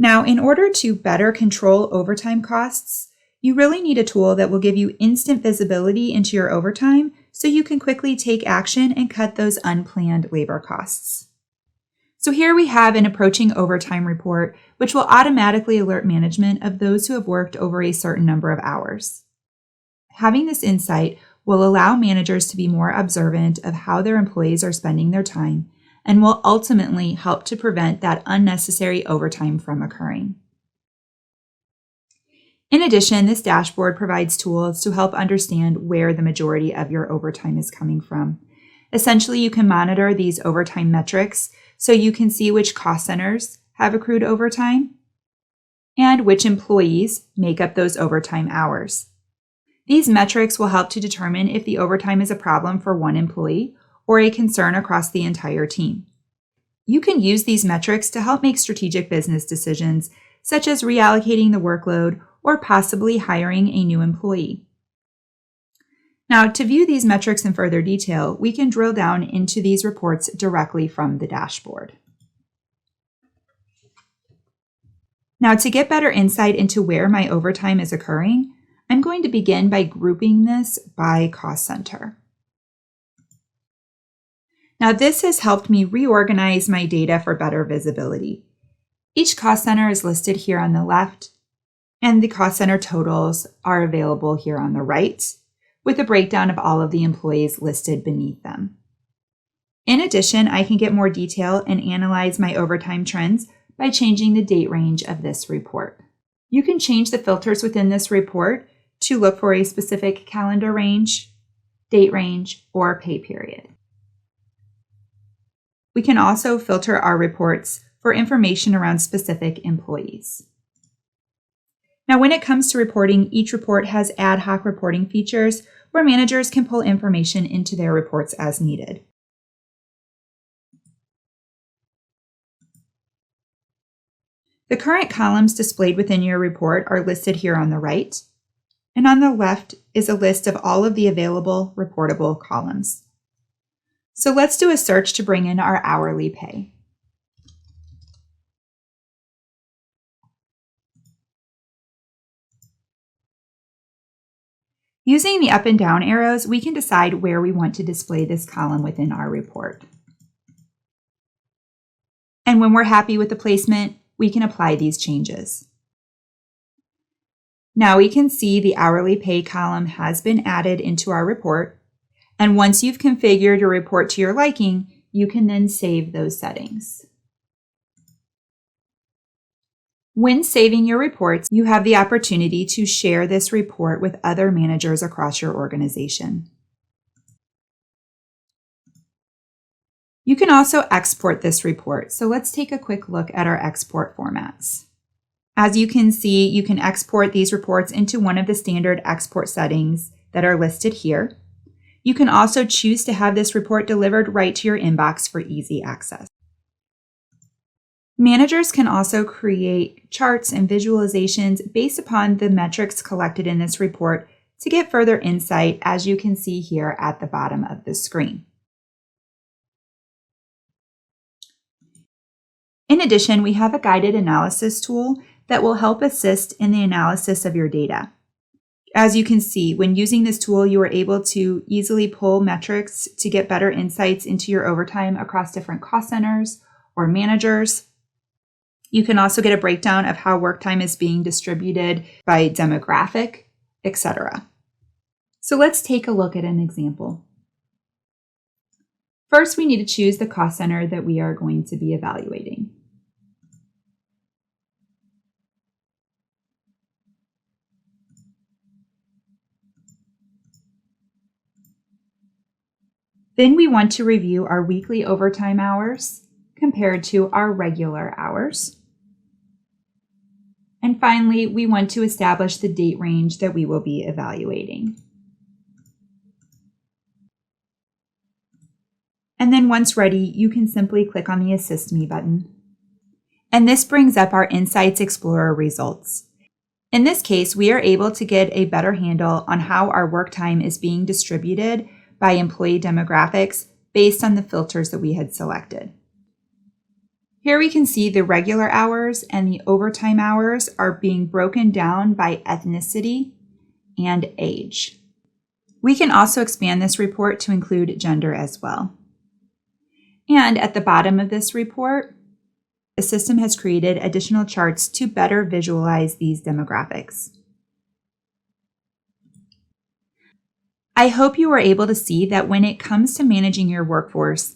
Now, in order to better control overtime costs, you really need a tool that will give you instant visibility into your overtime so you can quickly take action and cut those unplanned labor costs. So here we have an approaching overtime report, which will automatically alert management of those who have worked over a certain number of hours. Having this insight will allow managers to be more observant of how their employees are spending their time and will ultimately help to prevent that unnecessary overtime from occurring. In addition, this dashboard provides tools to help understand where the majority of your overtime is coming from. Essentially, you can monitor these overtime metrics so you can see which cost centers have accrued overtime and which employees make up those overtime hours. These metrics will help to determine if the overtime is a problem for one employee or a concern across the entire team. You can use these metrics to help make strategic business decisions, such as reallocating the workload or possibly hiring a new employee. Now, to view these metrics in further detail, we can drill down into these reports directly from the dashboard. Now, to get better insight into where my overtime is occurring, I'm going to begin by grouping this by cost center. Now, this has helped me reorganize my data for better visibility. Each cost center is listed here on the left, and the cost center totals are available here on the right, with a breakdown of all of the employees listed beneath them. In addition, I can get more detail and analyze my overtime trends by changing the date range of this report. You can change the filters within this report to look for a specific calendar range, date range, or pay period. We can also filter our reports for information around specific employees. Now, when it comes to reporting, each report has ad hoc reporting features where managers can pull information into their reports as needed. The current columns displayed within your report are listed here on the right, and on the left is a list of all of the available reportable columns. So let's do a search to bring in our hourly pay. Using the up and down arrows, we can decide where we want to display this column within our report. And when we're happy with the placement, we can apply these changes. Now we can see the hourly pay column has been added into our report. And once you've configured your report to your liking, you can then save those settings. When saving your reports, you have the opportunity to share this report with other managers across your organization. You can also export this report. So let's take a quick look at our export formats. As you can see, you can export these reports into one of the standard export settings that are listed here. You can also choose to have this report delivered right to your inbox for easy access. Managers can also create charts and visualizations based upon the metrics collected in this report to get further insight, as you can see here at the bottom of the screen. In addition, we have a guided analysis tool that will help assist in the analysis of your data. As you can see, when using this tool, you are able to easily pull metrics to get better insights into your overtime across different cost centers or managers. You can also get a breakdown of how work time is being distributed by demographic, etc. So let's take a look at an example. First, we need to choose the cost center that we are going to be evaluating. Then we want to review our weekly overtime hours compared to our regular hours. And finally, we want to establish the date range that we will be evaluating. And then once ready, you can simply click on the Assist Me button. And this brings up our Insights Explorer results. In this case, we are able to get a better handle on how our work time is being distributed by employee demographics based on the filters that we had selected. Here we can see the regular hours and the overtime hours are being broken down by ethnicity and age. We can also expand this report to include gender as well. And at the bottom of this report, the system has created additional charts to better visualize these demographics. I hope you were able to see that when it comes to managing your workforce,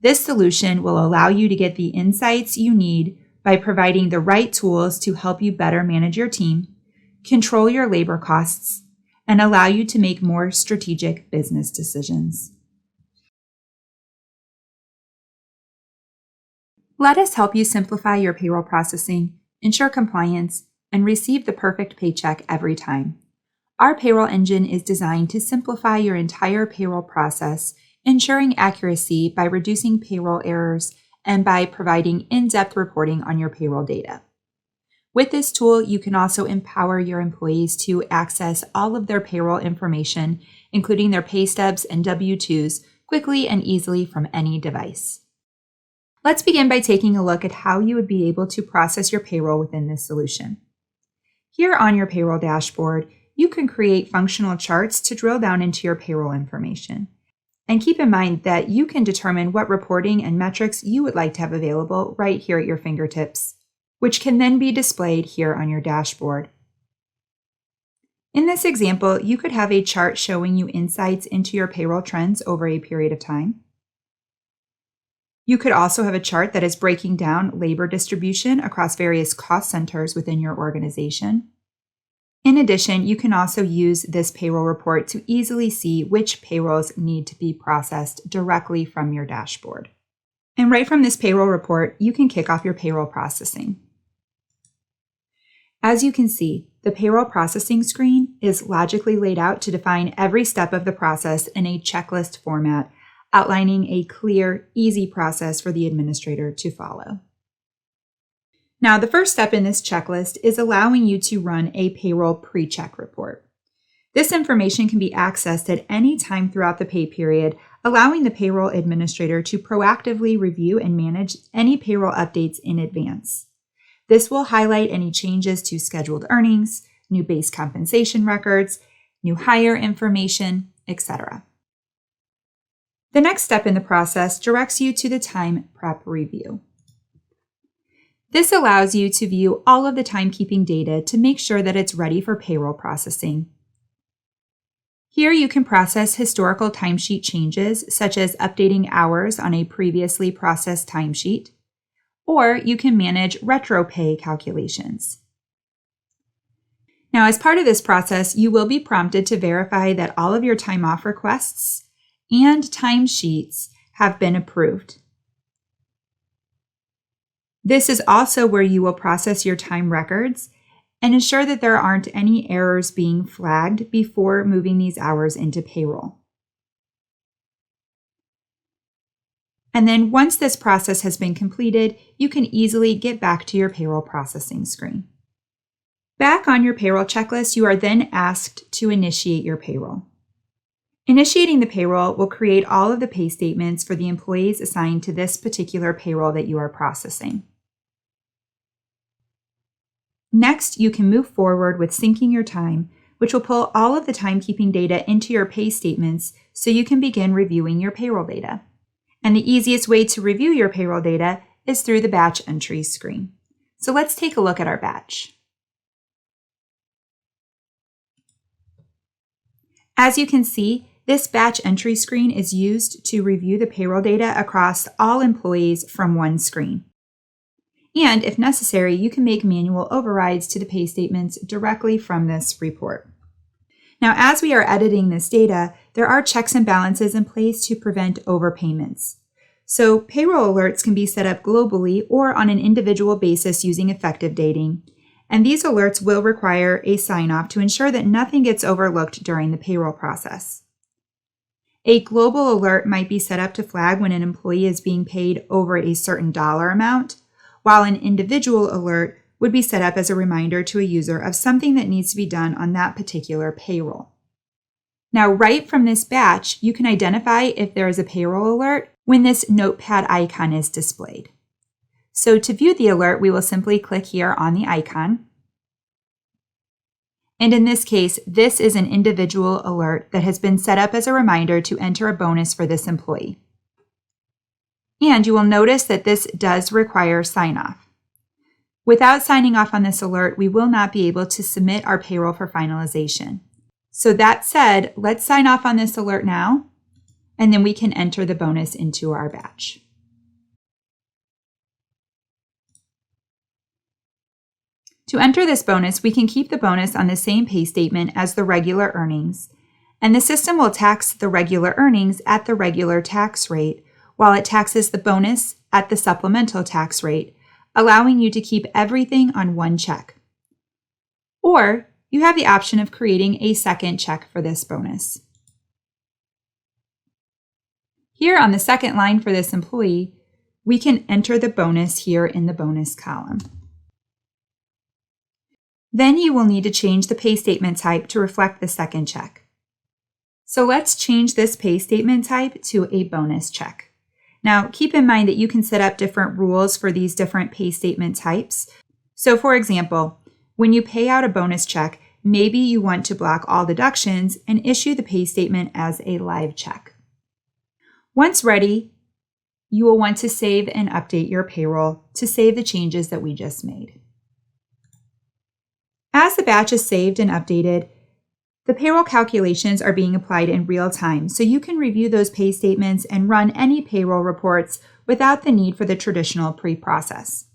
this solution will allow you to get the insights you need by providing the right tools to help you better manage your team, control your labor costs, and allow you to make more strategic business decisions. Let us help you simplify your payroll processing, ensure compliance, and receive the perfect paycheck every time. Our payroll engine is designed to simplify your entire payroll process, ensuring accuracy by reducing payroll errors and by providing in-depth reporting on your payroll data. With this tool, you can also empower your employees to access all of their payroll information, including their pay stubs and W-2s, quickly and easily from any device. Let's begin by taking a look at how you would be able to process your payroll within this solution. Here on your payroll dashboard, you can create functional charts to drill down into your payroll information. And keep in mind that you can determine what reporting and metrics you would like to have available right here at your fingertips, which can then be displayed here on your dashboard. In this example, you could have a chart showing you insights into your payroll trends over a period of time. You could also have a chart that is breaking down labor distribution across various cost centers within your organization. In addition, you can also use this payroll report to easily see which payrolls need to be processed directly from your dashboard. And right from this payroll report, you can kick off your payroll processing. As you can see, the payroll processing screen is logically laid out to define every step of the process in a checklist format, outlining a clear, easy process for the administrator to follow. Now, the first step in this checklist is allowing you to run a payroll pre-check report. This information can be accessed at any time throughout the pay period, allowing the payroll administrator to proactively review and manage any payroll updates in advance. This will highlight any changes to scheduled earnings, new base compensation records, new hire information, etc. The next step in the process directs you to the time prep review. This allows you to view all of the timekeeping data to make sure that it's ready for payroll processing. Here you can process historical timesheet changes, such as updating hours on a previously processed timesheet, or you can manage retro pay calculations. Now, as part of this process, you will be prompted to verify that all of your time off requests and timesheets have been approved. This is also where you will process your time records and ensure that there aren't any errors being flagged before moving these hours into payroll. And then once this process has been completed, you can easily get back to your payroll processing screen. Back on your payroll checklist, you are then asked to initiate your payroll. Initiating the payroll will create all of the pay statements for the employees assigned to this particular payroll that you are processing. Next, you can move forward with syncing your time, which will pull all of the timekeeping data into your pay statements so you can begin reviewing your payroll data. And the easiest way to review your payroll data is through the batch entries screen. So let's take a look at our batch. As you can see, this batch entry screen is used to review the payroll data across all employees from one screen. And if necessary, you can make manual overrides to the pay statements directly from this report. Now, as we are editing this data, there are checks and balances in place to prevent overpayments. So payroll alerts can be set up globally or on an individual basis using effective dating. And these alerts will require a sign-off to ensure that nothing gets overlooked during the payroll process. A global alert might be set up to flag when an employee is being paid over a certain dollar amount, while an individual alert would be set up as a reminder to a user of something that needs to be done on that particular payroll. Now, right from this batch, you can identify if there is a payroll alert when this notepad icon is displayed. So to view the alert, we will simply click here on the icon. And in this case, this is an individual alert that has been set up as a reminder to enter a bonus for this employee. And you will notice that this does require sign-off. Without signing off on this alert, we will not be able to submit our payroll for finalization. So that said, let's sign off on this alert now, and then we can enter the bonus into our batch. To enter this bonus, we can keep the bonus on the same pay statement as the regular earnings, and the system will tax the regular earnings at the regular tax rate, while it taxes the bonus at the supplemental tax rate, allowing you to keep everything on one check. Or you have the option of creating a second check for this bonus. Here on the second line for this employee, we can enter the bonus here in the bonus column. Then you will need to change the pay statement type to reflect the second check. So let's change this pay statement type to a bonus check. Now, keep in mind that you can set up different rules for these different pay statement types. So for example, when you pay out a bonus check, maybe you want to block all deductions and issue the pay statement as a live check. Once ready, you will want to save and update your payroll to save the changes that we just made. As the batch is saved and updated, the payroll calculations are being applied in real time, so you can review those pay statements and run any payroll reports without the need for the traditional pre-process.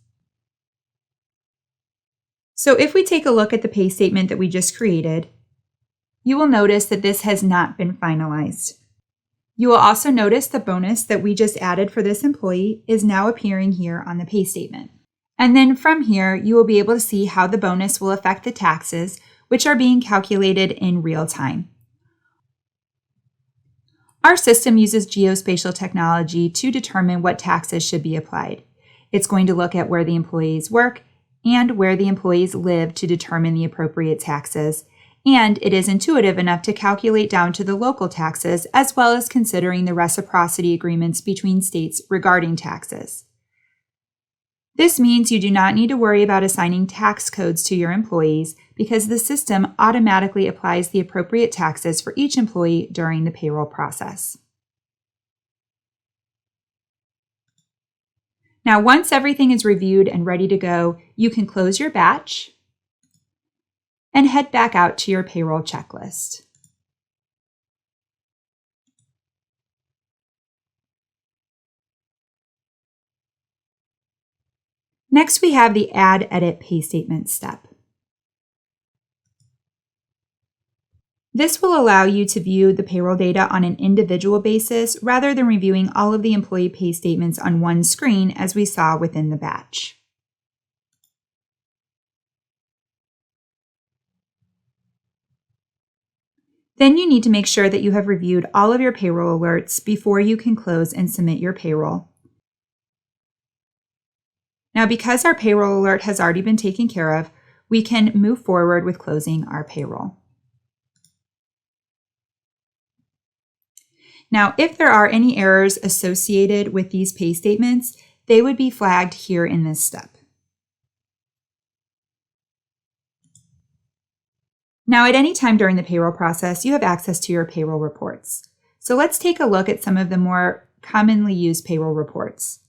So if we take a look at the pay statement that we just created, you will notice that this has not been finalized. You will also notice the bonus that we just added for this employee is now appearing here on the pay statement. And then from here, you will be able to see how the bonus will affect the taxes, which are being calculated in real time. Our system uses geospatial technology to determine what taxes should be applied. It's going to look at where the employees work and where the employees live to determine the appropriate taxes, and it is intuitive enough to calculate down to the local taxes, as well as considering the reciprocity agreements between states regarding taxes. This means you do not need to worry about assigning tax codes to your employees because the system automatically applies the appropriate taxes for each employee during the payroll process. Now, once everything is reviewed and ready to go, you can close your batch and head back out to your payroll checklist. Next, we have the Add Edit Pay Statement step. This will allow you to view the payroll data on an individual basis rather than reviewing all of the employee pay statements on one screen as we saw within the batch. Then you need to make sure that you have reviewed all of your payroll alerts before you can close and submit your payroll. Now, because our payroll alert has already been taken care of, we can move forward with closing our payroll. Now, if there are any errors associated with these pay statements, they would be flagged here in this step. Now, at any time during the payroll process, you have access to your payroll reports. So let's take a look at some of the more commonly used payroll reports.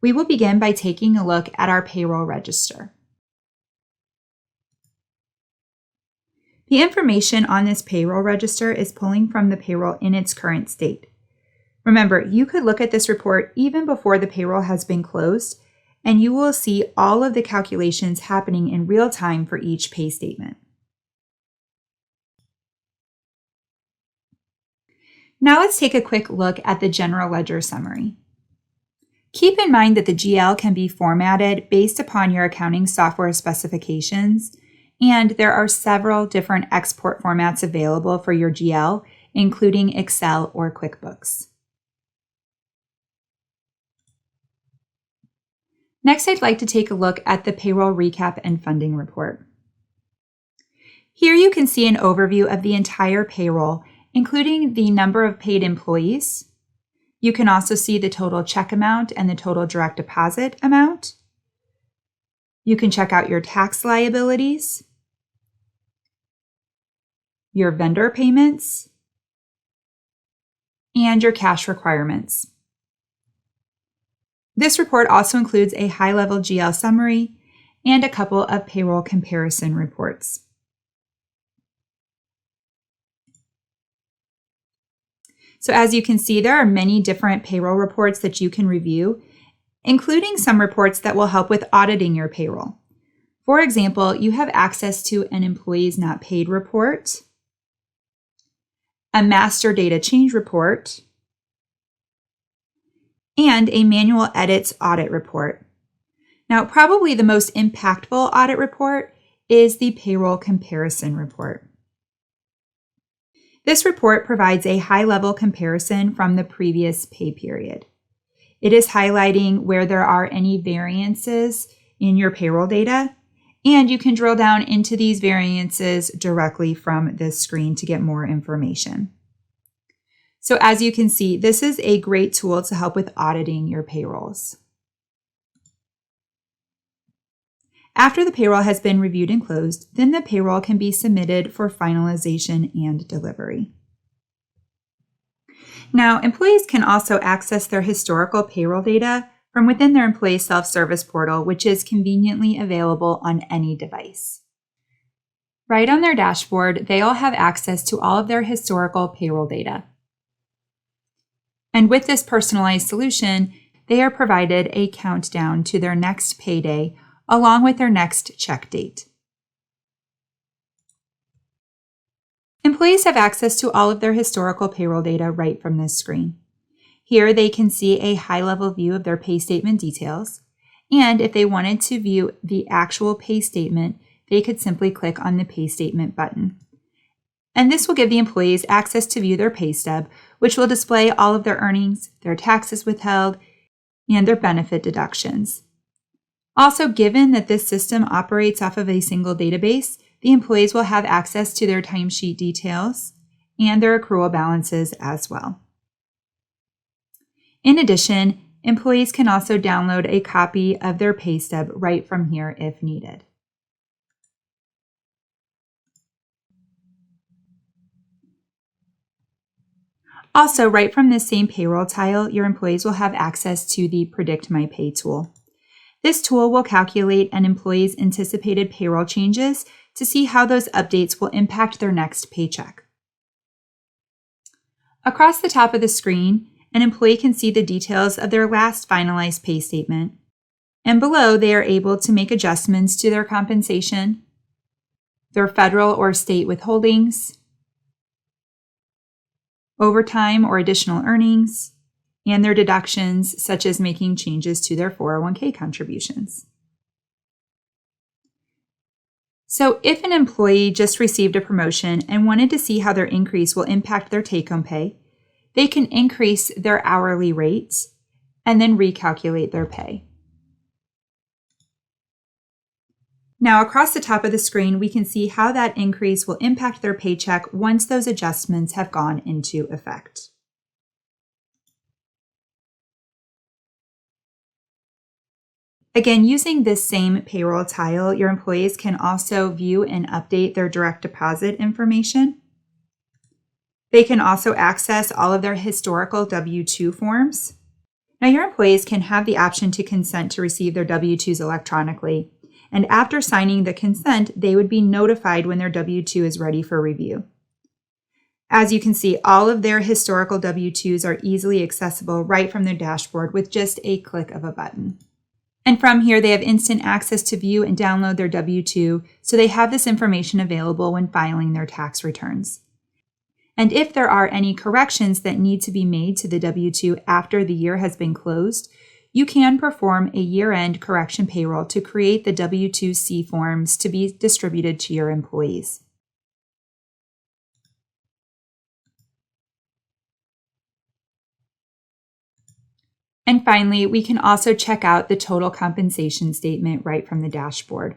We will begin by taking a look at our payroll register. The information on this payroll register is pulling from the payroll in its current state. Remember, you could look at this report even before the payroll has been closed, and you will see all of the calculations happening in real time for each pay statement. Now let's take a quick look at the general ledger summary. Keep in mind that the GL can be formatted based upon your accounting software specifications, and there are several different export formats available for your GL, including Excel or QuickBooks. Next, I'd like to take a look at the payroll recap and funding report. Here you can see an overview of the entire payroll, including the number of paid employees. You can also see the total check amount and the total direct deposit amount. You can check out your tax liabilities, your vendor payments, and your cash requirements. This report also includes a high-level GL summary and a couple of payroll comparison reports. So as you can see, there are many different payroll reports that you can review, including some reports that will help with auditing your payroll. For example, you have access to an employees not paid report, a master data change report, and a manual edits audit report. Now, probably the most impactful audit report is the payroll comparison report. This report provides a high-level comparison from the previous pay period. It is highlighting where there are any variances in your payroll data, And you can drill down into these variances directly from this screen to get more information. So as you can see, this is a great tool to help with auditing your payrolls. After the payroll has been reviewed and closed, then the payroll can be submitted for finalization and delivery. Now, employees can also access their historical payroll data from within their employee self-service portal, which is conveniently available on any device. Right on their dashboard, they all have access to all of their historical payroll data. And with this personalized solution, they are provided a countdown to their next payday along with their next check date. Employees have access to all of their historical payroll data right from this screen. Here they can see a high-level view of their pay statement details, and if they wanted to view the actual pay statement, they could simply click on the Pay Statement button. And this will give the employees access to view their pay stub, which will display all of their earnings, their taxes withheld, and their benefit deductions. Also, given that this system operates off of a single database, the employees will have access to their timesheet details and their accrual balances as well. In addition, employees can also download a copy of their pay stub right from here if needed. Also, right from this same payroll tile, your employees will have access to the Predict My Pay tool. This tool will calculate an employee's anticipated payroll changes to see how those updates will impact their next paycheck. Across the top of the screen, an employee can see the details of their last finalized pay statement, and below they are able to make adjustments to their compensation, their federal or state withholdings, overtime or additional earnings, and their deductions, such as making changes to their 401k contributions. So if an employee just received a promotion and wanted to see how their increase will impact their take-home pay, they can increase their hourly rates and then recalculate their pay. Now, across the top of the screen, we can see how that increase will impact their paycheck once those adjustments have gone into effect. Again, using this same payroll tile, your employees can also view and update their direct deposit information. They can also access all of their historical W-2 forms. Now, your employees can have the option to consent to receive their W-2s electronically, and after signing the consent, they would be notified when their W-2 is ready for review. As you can see, all of their historical W-2s are easily accessible right from their dashboard with just a click of a button. And from here, they have instant access to view and download their W-2, so they have this information available when filing their tax returns. And if there are any corrections that need to be made to the W-2 after the year has been closed, you can perform a year-end correction payroll to create the W-2C forms to be distributed to your employees. And finally, we can also check out the total compensation statement right from the dashboard.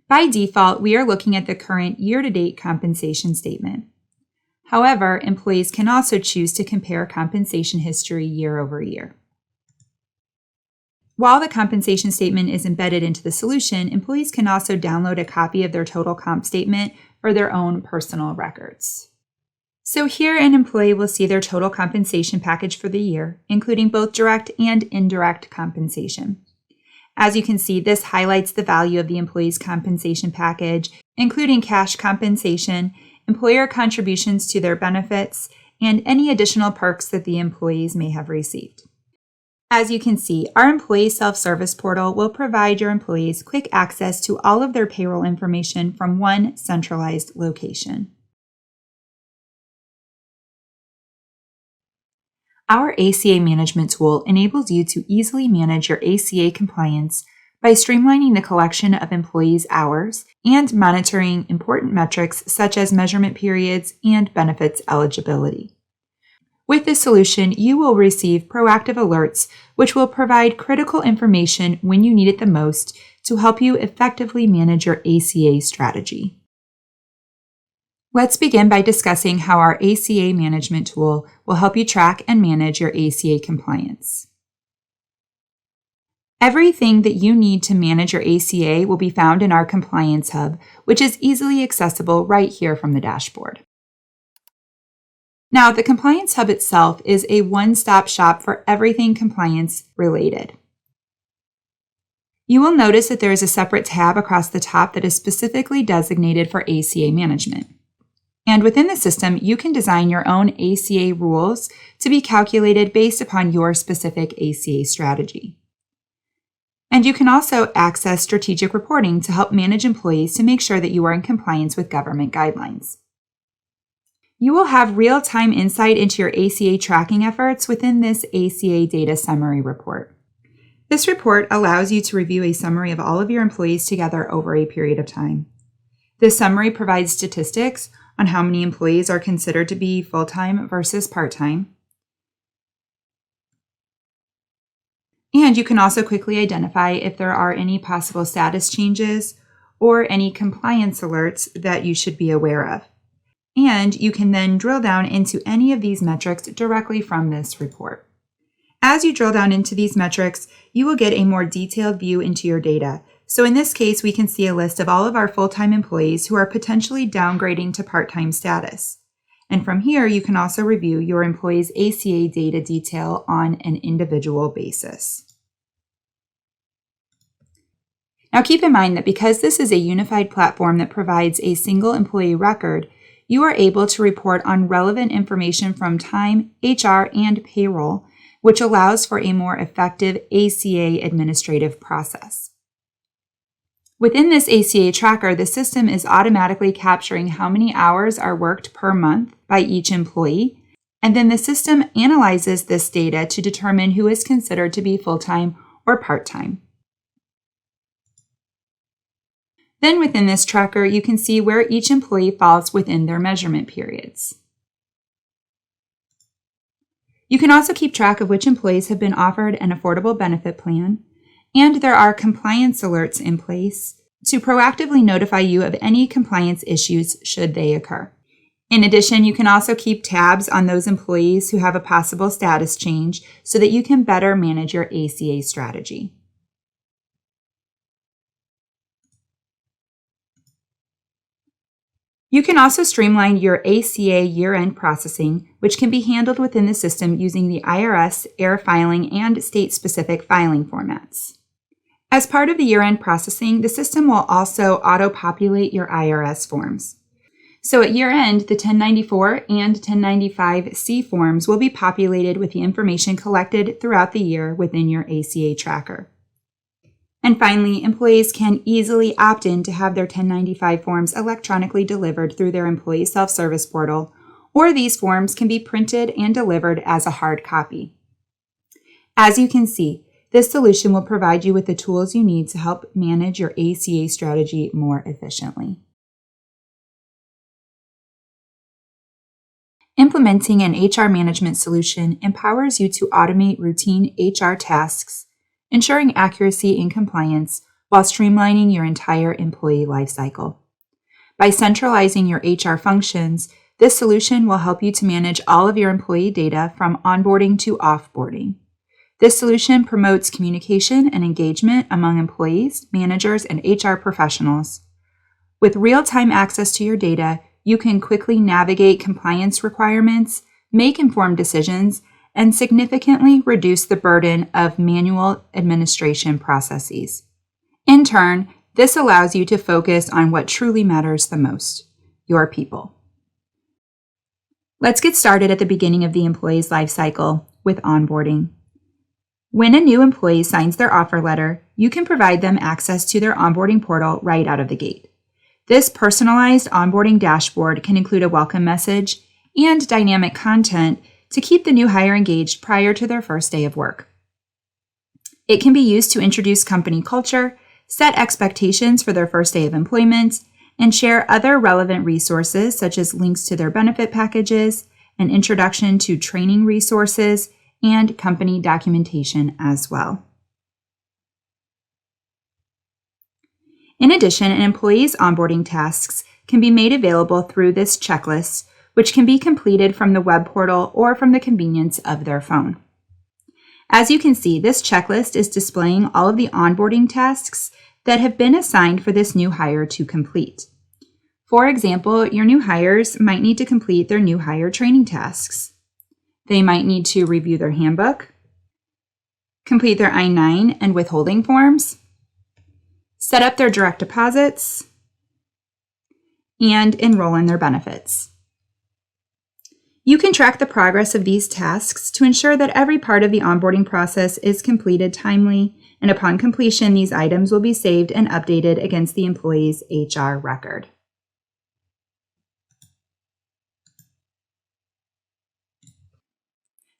By default, we are looking at the current year-to-date compensation statement. However, employees can also choose to compare compensation history year over year. While the compensation statement is embedded into the solution, employees can also download a copy of their total comp statement for their own personal records. So here an employee will see their total compensation package for the year, including both direct and indirect compensation. As you can see, this highlights the value of the employee's compensation package, including cash compensation, employer contributions to their benefits, and any additional perks that the employees may have received. As you can see, our employee self-service portal will provide your employees quick access to all of their payroll information from one centralized location. Our ACA management tool enables you to easily manage your ACA compliance by streamlining the collection of employees' hours and monitoring important metrics such as measurement periods and benefits eligibility. With this solution, you will receive proactive alerts, which will provide critical information when you need it the most to help you effectively manage your ACA strategy. Let's begin by discussing how our ACA management tool will help you track and manage your ACA compliance. Everything that you need to manage your ACA will be found in our Compliance Hub, which is easily accessible right here from the dashboard. Now, the Compliance Hub itself is a one-stop shop for everything compliance related. You will notice that there is a separate tab across the top that is specifically designated for ACA management. And within the system, you can design your own ACA rules to be calculated based upon your specific ACA strategy. And you can also access strategic reporting to help manage employees to make sure that you are in compliance with government guidelines. You will have real-time insight into your ACA tracking efforts within this ACA Data Summary report. This report allows you to review a summary of all of your employees together over a period of time. This summary provides statistics on how many employees are considered to be full-time versus part-time. And you can also quickly identify if there are any possible status changes or any compliance alerts that you should be aware of. And you can then drill down into any of these metrics directly from this report. As you drill down into these metrics, you will get a more detailed view into your data. So in this case, we can see a list of all of our full-time employees who are potentially downgrading to part-time status. And from here, you can also review your employees' ACA data detail on an individual basis. Now keep in mind that because this is a unified platform that provides a single employee record, you are able to report on relevant information from time, HR, and payroll, which allows for a more effective ACA administrative process. Within this ACA tracker, the system is automatically capturing how many hours are worked per month by each employee, and then the system analyzes this data to determine who is considered to be full-time or part-time. Then within this tracker, you can see where each employee falls within their measurement periods. You can also keep track of which employees have been offered an affordable benefit plan, and there are compliance alerts in place to proactively notify you of any compliance issues should they occur. In addition, you can also keep tabs on those employees who have a possible status change so that you can better manage your ACA strategy. You can also streamline your ACA year-end processing, which can be handled within the system using the IRS, air filing, and state-specific filing formats. As part of the year-end processing, the system will also auto-populate your IRS forms. So at year-end, the 1094 and 1095-C forms will be populated with the information collected throughout the year within your ACA tracker. And finally, employees can easily opt in to have their 1095 forms electronically delivered through their employee self-service portal, or these forms can be printed and delivered as a hard copy. As you can see, this solution will provide you with the tools you need to help manage your ACA strategy more efficiently. Implementing an HR management solution empowers you to automate routine HR tasks, ensuring accuracy and compliance while streamlining your entire employee lifecycle. By centralizing your HR functions, this solution will help you to manage all of your employee data from onboarding to offboarding. This solution promotes communication and engagement among employees, managers, and HR professionals. With real-time access to your data, you can quickly navigate compliance requirements, make informed decisions, and significantly reduce the burden of manual administration processes. In turn, this allows you to focus on what truly matters the most, your people. Let's get started at the beginning of the employee's life cycle with onboarding. When a new employee signs their offer letter, you can provide them access to their onboarding portal right out of the gate. This personalized onboarding dashboard can include a welcome message and dynamic content to keep the new hire engaged prior to their first day of work. It can be used to introduce company culture, set expectations for their first day of employment, and share other relevant resources such as links to their benefit packages, an introduction to training resources, and company documentation as well. In addition, an employee's onboarding tasks can be made available through this checklist, which can be completed from the web portal or from the convenience of their phone. As you can see, this checklist is displaying all of the onboarding tasks that have been assigned for this new hire to complete. For example, your new hires might need to complete their new hire training tasks. They might need to review their handbook, complete their I-9 and withholding forms, set up their direct deposits, and enroll in their benefits. You can track the progress of these tasks to ensure that every part of the onboarding process is completed timely, and upon completion, these items will be saved and updated against the employee's HR record.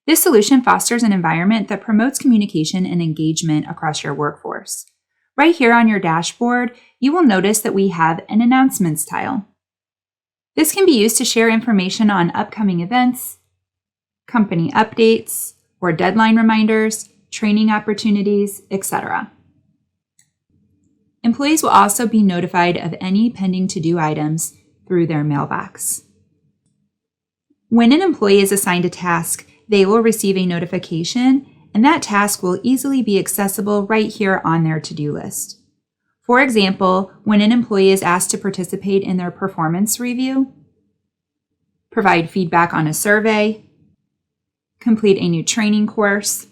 This solution fosters an environment that promotes communication and engagement across your workforce. Right here on your dashboard, you will notice that we have an announcements tile. This can be used to share information on upcoming events, company updates, or deadline reminders, training opportunities, etc. Employees will also be notified of any pending to-do items through their mailbox. When an employee is assigned a task, they will receive a notification, and that task will easily be accessible right here on their to-do list. For example, when an employee is asked to participate in their performance review, provide feedback on a survey, complete a new training course,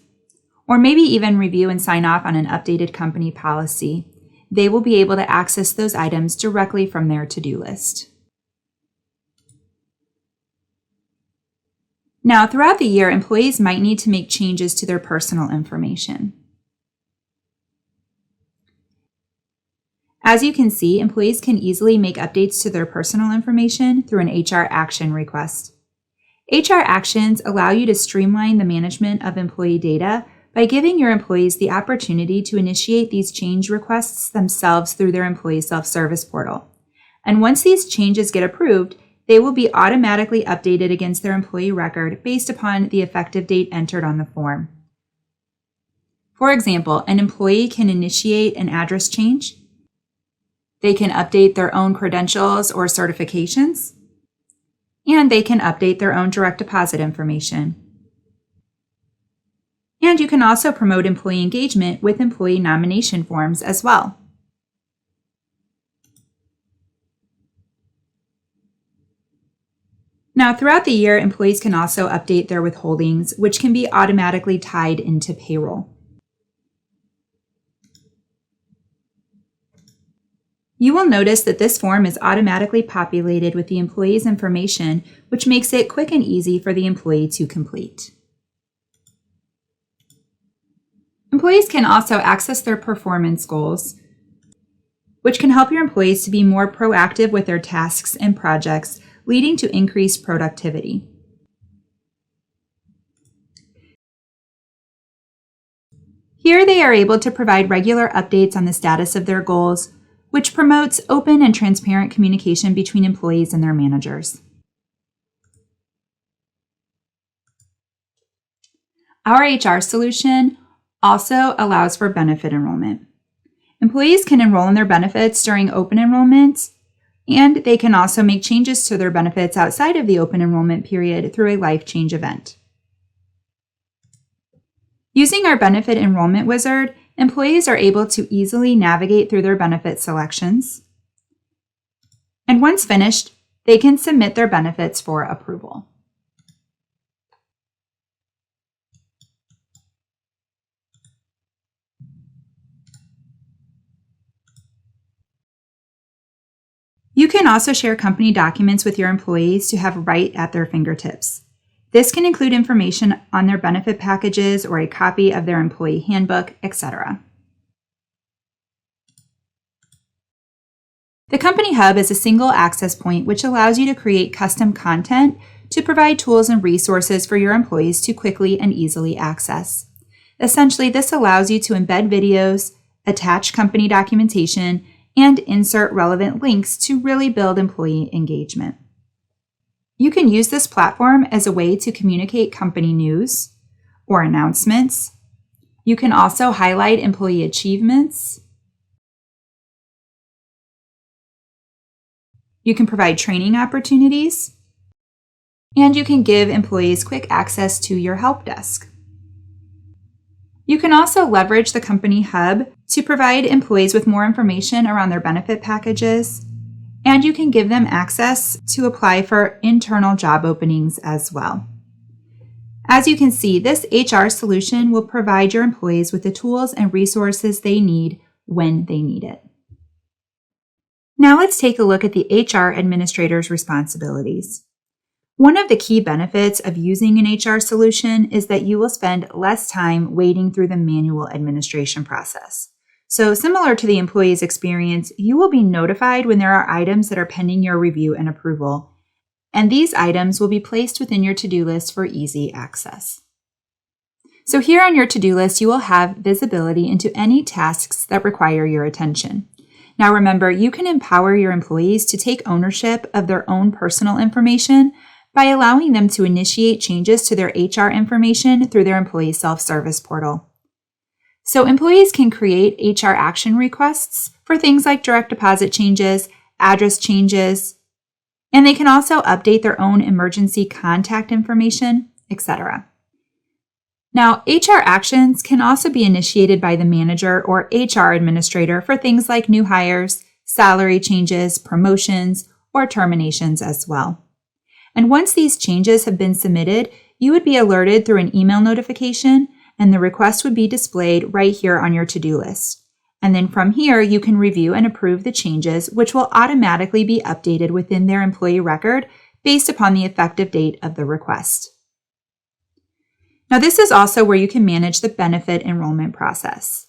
or maybe even review and sign off on an updated company policy, they will be able to access those items directly from their to-do list. Now, throughout the year, employees might need to make changes to their personal information. As you can see, employees can easily make updates to their personal information through an HR action request. HR actions allow you to streamline the management of employee data by giving your employees the opportunity to initiate these change requests themselves through their employee self-service portal. And once these changes get approved, they will be automatically updated against their employee record based upon the effective date entered on the form. For example, an employee can initiate an address change. They can update their own credentials or certifications, and they can update their own direct deposit information. And you can also promote employee engagement with employee nomination forms as well. Now, throughout the year, employees can also update their withholdings, which can be automatically tied into payroll. You will notice that this form is automatically populated with the employee's information, which makes it quick and easy for the employee to complete. Employees can also access their performance goals, which can help your employees to be more proactive with their tasks and projects, leading to increased productivity. Here they are able to provide regular updates on the status of their goals, which promotes open and transparent communication between employees and their managers. Our HR solution also allows for benefit enrollment. Employees can enroll in their benefits during open enrollment, and they can also make changes to their benefits outside of the open enrollment period through a life change event. Using our benefit enrollment wizard, employees are able to easily navigate through their benefit selections. And once finished, they can submit their benefits for approval. You can also share company documents with your employees to have right at their fingertips. This can include information on their benefit packages or a copy of their employee handbook, etc. The Company Hub is a single access point which allows you to create custom content to provide tools and resources for your employees to quickly and easily access. Essentially, this allows you to embed videos, attach company documentation, and insert relevant links to really build employee engagement. You can use this platform as a way to communicate company news or announcements. You can also highlight employee achievements You can provide training opportunities, and you can give employees quick access to your help desk. You can also leverage the company hub to provide employees with more information around their benefit packages, and you can give them access to apply for internal job openings as well. As you can see, this HR solution will provide your employees with the tools and resources they need when they need it. Now let's take a look at the HR administrator's responsibilities. One of the key benefits of using an HR solution is that you will spend less time wading through the manual administration process. So similar to the employee's experience, you will be notified when there are items that are pending your review and approval, and these items will be placed within your to-do list for easy access. So here on your to-do list, you will have visibility into any tasks that require your attention. Now remember, you can empower your employees to take ownership of their own personal information by allowing them to initiate changes to their HR information through their employee self-service portal. So employees can create HR action requests for things like direct deposit changes, address changes, and they can also update their own emergency contact information, etc. Now, HR actions can also be initiated by the manager or HR administrator for things like new hires, salary changes, promotions, or terminations as well. And once these changes have been submitted, you would be alerted through an email notification, and the request would be displayed right here on your to-do list. And then from here, you can review and approve the changes, which will automatically be updated within their employee record based upon the effective date of the request. Now, this is also where you can manage the benefit enrollment process.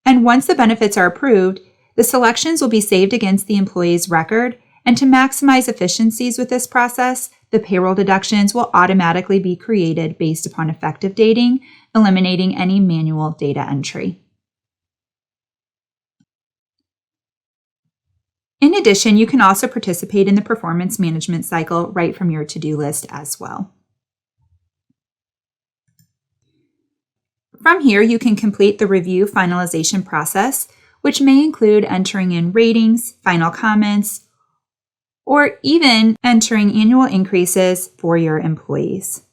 And once the benefits are approved, the selections will be saved against the employee's record, and to maximize efficiencies with this process, the payroll deductions will automatically be created based upon effective dating, eliminating any manual data entry. In addition, you can also participate in the performance management cycle right from your to-do list as well. From here, you can complete the review finalization process, which may include entering in ratings, final comments, or even entering annual increases for your employees.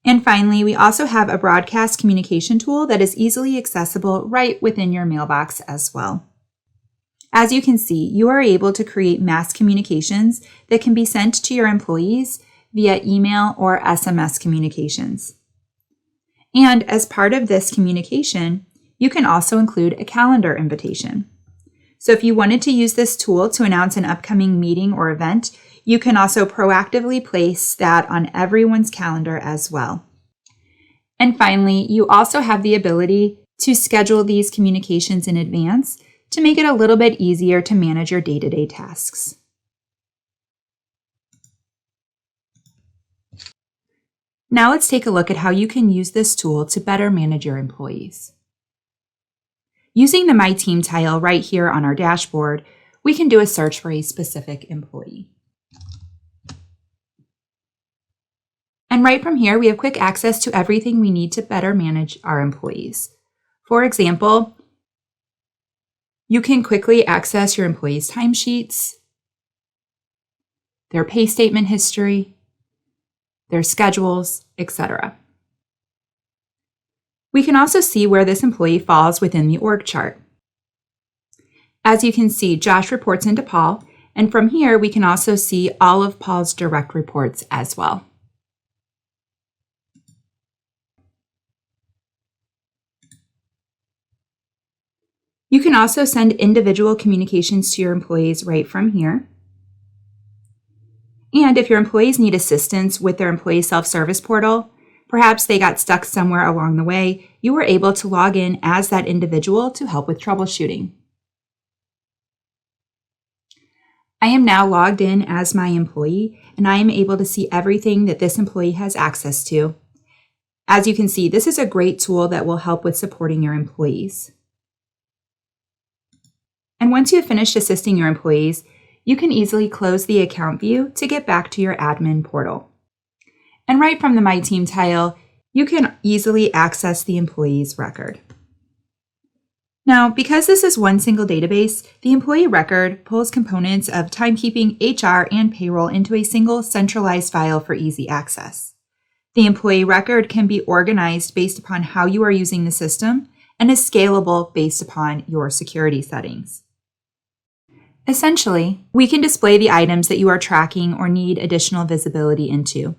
And finally, we also have a broadcast communication tool that is easily accessible right within your mailbox as well. As you can see, you are able to create mass communications that can be sent to your employees via email or SMS communications. And as part of this communication, you can also include a calendar invitation. So if you wanted to use this tool to announce an upcoming meeting or event, you can also proactively place that on everyone's calendar as well. And finally, you also have the ability to schedule these communications in advance to make it a little bit easier to manage your day-to-day tasks. Now let's take a look at how you can use this tool to better manage your employees. Using the My Team tile right here on our dashboard, we can do a search for a specific employee. And right from here, we have quick access to everything we need to better manage our employees. For example, you can quickly access your employees' timesheets, their pay statement history, their schedules, etc. We can also see where this employee falls within the org chart. As you can see, Josh reports into Paul, and from here we can also see all of Paul's direct reports as well. You can also send individual communications to your employees right from here. And if your employees need assistance with their employee self-service portal, perhaps they got stuck somewhere along the way, you were able to log in as that individual to help with troubleshooting. I am now logged in as my employee, and I am able to see everything that this employee has access to. As you can see, this is a great tool that will help with supporting your employees. And once you have finished assisting your employees, you can easily close the account view to get back to your admin portal. And right from the My Team tile, you can easily access the employee's record. Now, because this is one single database, the employee record pulls components of timekeeping, HR, and payroll into a single centralized file for easy access. The employee record can be organized based upon how you are using the system and is scalable based upon your security settings. Essentially, we can display the items that you are tracking or need additional visibility into.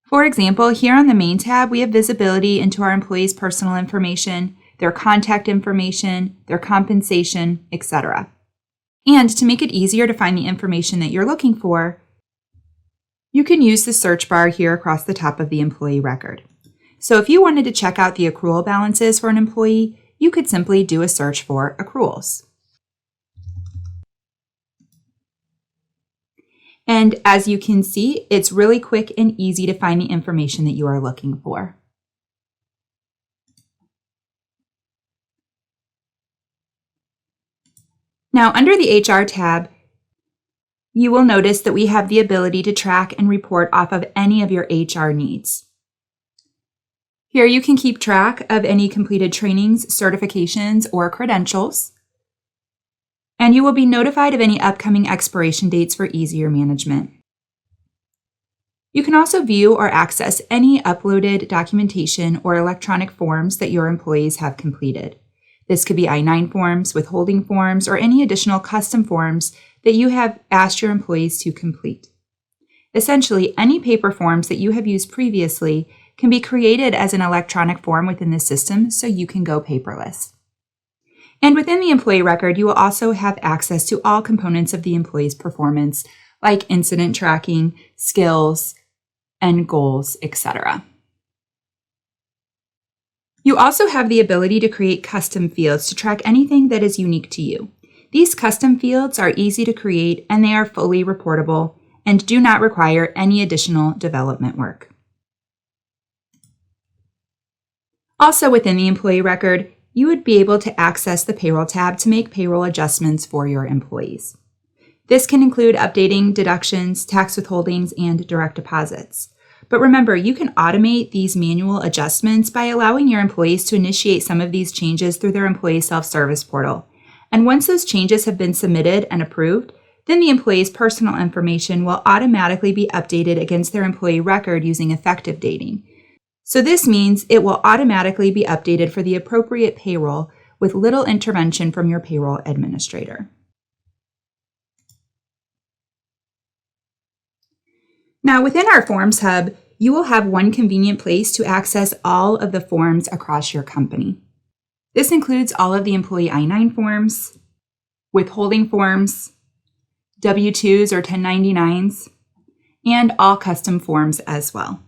For example, here on the main tab, we have visibility into our employees' personal information, their contact information, their compensation, etc. And to make it easier to find the information that you're looking for, you can use the search bar here across the top of the employee record. So if you wanted to check out the accrual balances for an employee, you could simply do a search for accruals. And as you can see, it's really quick and easy to find the information that you are looking for. Now, under the HR tab, you will notice that we have the ability to track and report off of any of your HR needs. Here you can keep track of any completed trainings, certifications, or credentials, and you will be notified of any upcoming expiration dates for easier management. You can also view or access any uploaded documentation or electronic forms that your employees have completed. This could be I-9 forms, withholding forms, or any additional custom forms that you have asked your employees to complete. Essentially, any paper forms that you have used previously can be created as an electronic form within the system so you can go paperless. And within the employee record, you will also have access to all components of the employee's performance, like incident tracking, skills, and goals, etc. You also have the ability to create custom fields to track anything that is unique to you. These custom fields are easy to create and they are fully reportable and do not require any additional development work. Also within the employee record, you would be able to access the Payroll tab to make payroll adjustments for your employees. This can include updating deductions, tax withholdings, and direct deposits. But remember, you can automate these manual adjustments by allowing your employees to initiate some of these changes through their employee self-service portal. And once those changes have been submitted and approved, then the employee's personal information will automatically be updated against their employee record using effective dating. So this means it will automatically be updated for the appropriate payroll with little intervention from your payroll administrator. Now, within our Forms Hub, you will have one convenient place to access all of the forms across your company. This includes all of the employee I-9 forms, withholding forms, W-2s or 1099s, and all custom forms as well.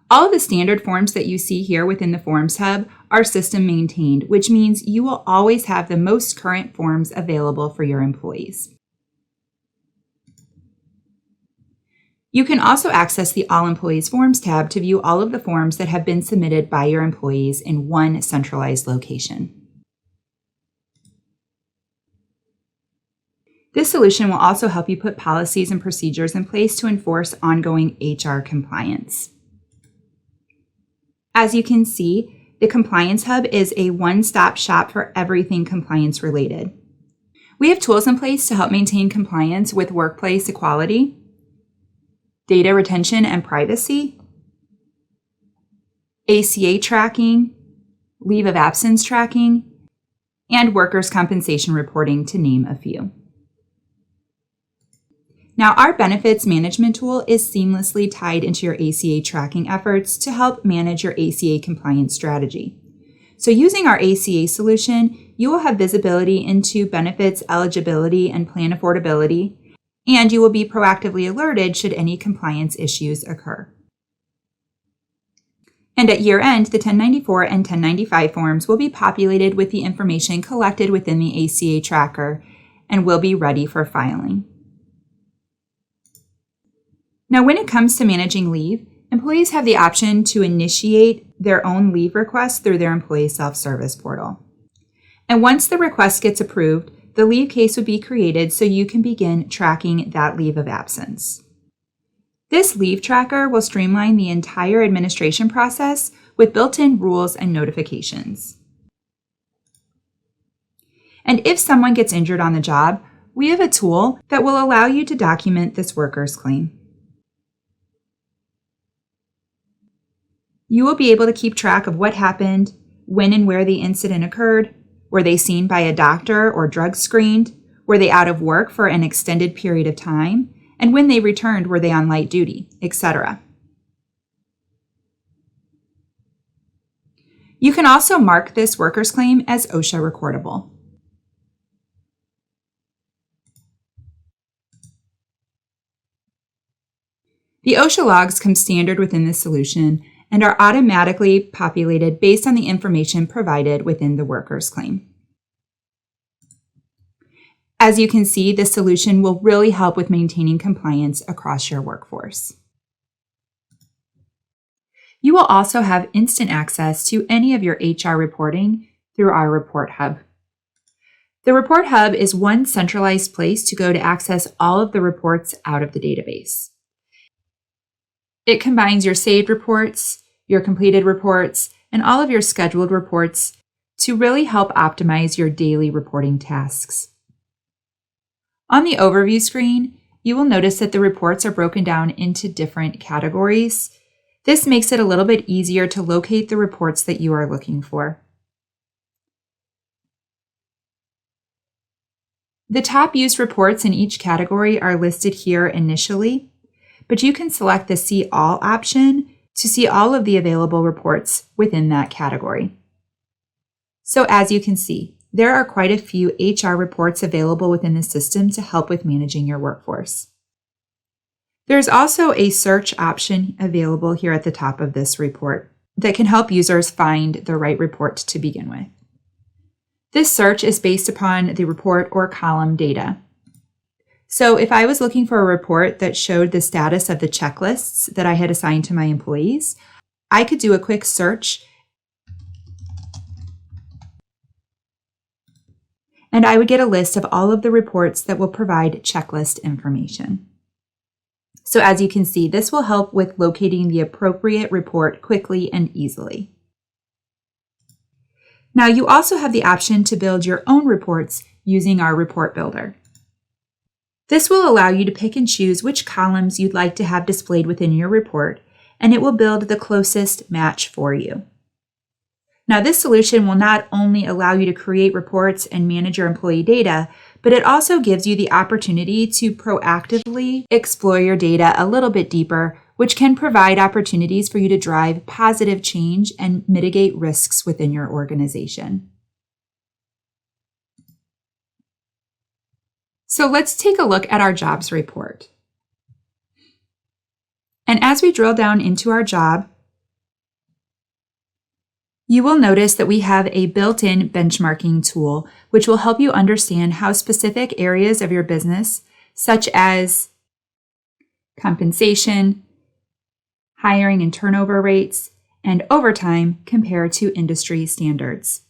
All of the standard forms that you see here within the Forms Hub are system maintained, which means you will always have the most current forms available for your employees. You can also access the All Employees Forms tab to view all of the forms that have been submitted by your employees in one centralized location. This solution will also help you put policies and procedures in place to enforce ongoing HR compliance. As you can see, the Compliance Hub is a one-stop shop for everything compliance related. We have tools in place to help maintain compliance with workplace equality, data retention and privacy, ACA tracking, leave of absence tracking, and workers' compensation reporting, to name a few. Now, our benefits management tool is seamlessly tied into your ACA tracking efforts to help manage your ACA compliance strategy. So using our ACA solution, you will have visibility into benefits eligibility and plan affordability, and you will be proactively alerted should any compliance issues occur. And at year end, the 1094 and 1095 forms will be populated with the information collected within the ACA tracker and will be ready for filing. Now, when it comes to managing leave, employees have the option to initiate their own leave request through their employee self-service portal. And once the request gets approved, the leave case would be created so you can begin tracking that leave of absence. This leave tracker will streamline the entire administration process with built-in rules and notifications. And if someone gets injured on the job, we have a tool that will allow you to document this worker's claim. You will be able to keep track of what happened, when and where the incident occurred, were they seen by a doctor or drug screened, were they out of work for an extended period of time, and when they returned, were they on light duty, etc. You can also mark this worker's claim as OSHA recordable. The OSHA logs come standard within this solution and are automatically populated based on the information provided within the worker's claim. As you can see, this solution will really help with maintaining compliance across your workforce. You will also have instant access to any of your HR reporting through our Report Hub. The Report Hub is one centralized place to go to access all of the reports out of the database. It combines your saved reports, your completed reports, and all of your scheduled reports to really help optimize your daily reporting tasks. On the overview screen, you will notice that the reports are broken down into different categories. This makes it a little bit easier to locate the reports that you are looking for. The top used reports in each category are listed here initially, but you can select the See All option to see all of the available reports within that category. So as you can see, there are quite a few HR reports available within the system to help with managing your workforce. There's also a search option available here at the top of this report that can help users find the right report to begin with. This search is based upon the report or column data. So if I was looking for a report that showed the status of the checklists that I had assigned to my employees, I could do a quick search and I would get a list of all of the reports that will provide checklist information. So as you can see, this will help with locating the appropriate report quickly and easily. Now you also have the option to build your own reports using our report builder. This will allow you to pick and choose which columns you'd like to have displayed within your report, and it will build the closest match for you. Now, this solution will not only allow you to create reports and manage your employee data, but it also gives you the opportunity to proactively explore your data a little bit deeper, which can provide opportunities for you to drive positive change and mitigate risks within your organization. So let's take a look at our jobs report. And as we drill down into our job, you will notice that we have a built-in benchmarking tool, which will help you understand how specific areas of your business, such as compensation, hiring and turnover rates, and overtime, compare to industry standards.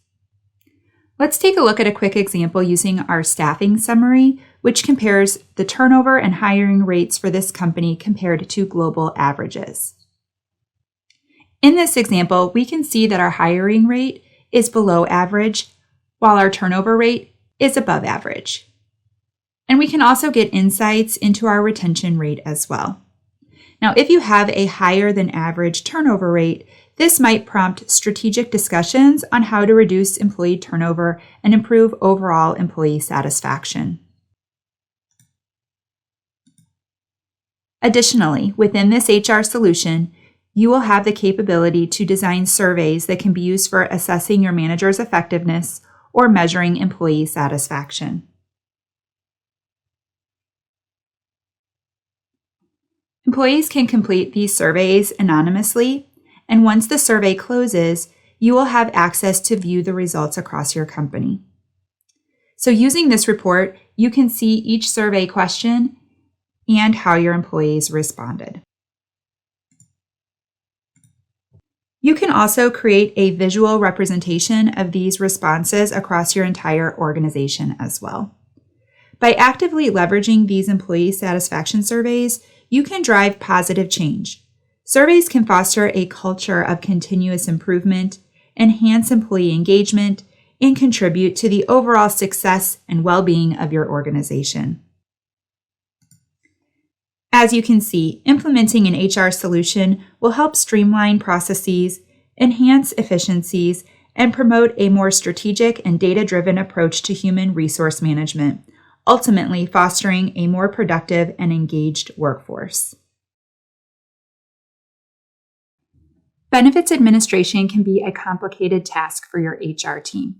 Let's take a look at a quick example using our staffing summary, which compares the turnover and hiring rates for this company compared to global averages. In this example, we can see that our hiring rate is below average, while our turnover rate is above average. And we can also get insights into our retention rate as well. Now, if you have a higher than average turnover rate, this might prompt strategic discussions on how to reduce employee turnover and improve overall employee satisfaction. Additionally, within this HR solution, you will have the capability to design surveys that can be used for assessing your manager's effectiveness or measuring employee satisfaction. Employees can complete these surveys anonymously, and once the survey closes, you will have access to view the results across your company. So using this report, you can see each survey question and how your employees responded. You can also create a visual representation of these responses across your entire organization as well. By actively leveraging these employee satisfaction surveys, you can drive positive change. Surveys can foster a culture of continuous improvement, enhance employee engagement, and contribute to the overall success and well-being of your organization. As you can see, implementing an HR solution will help streamline processes, enhance efficiencies, and promote a more strategic and data-driven approach to human resource management, ultimately fostering a more productive and engaged workforce. Benefits administration can be a complicated task for your HR team.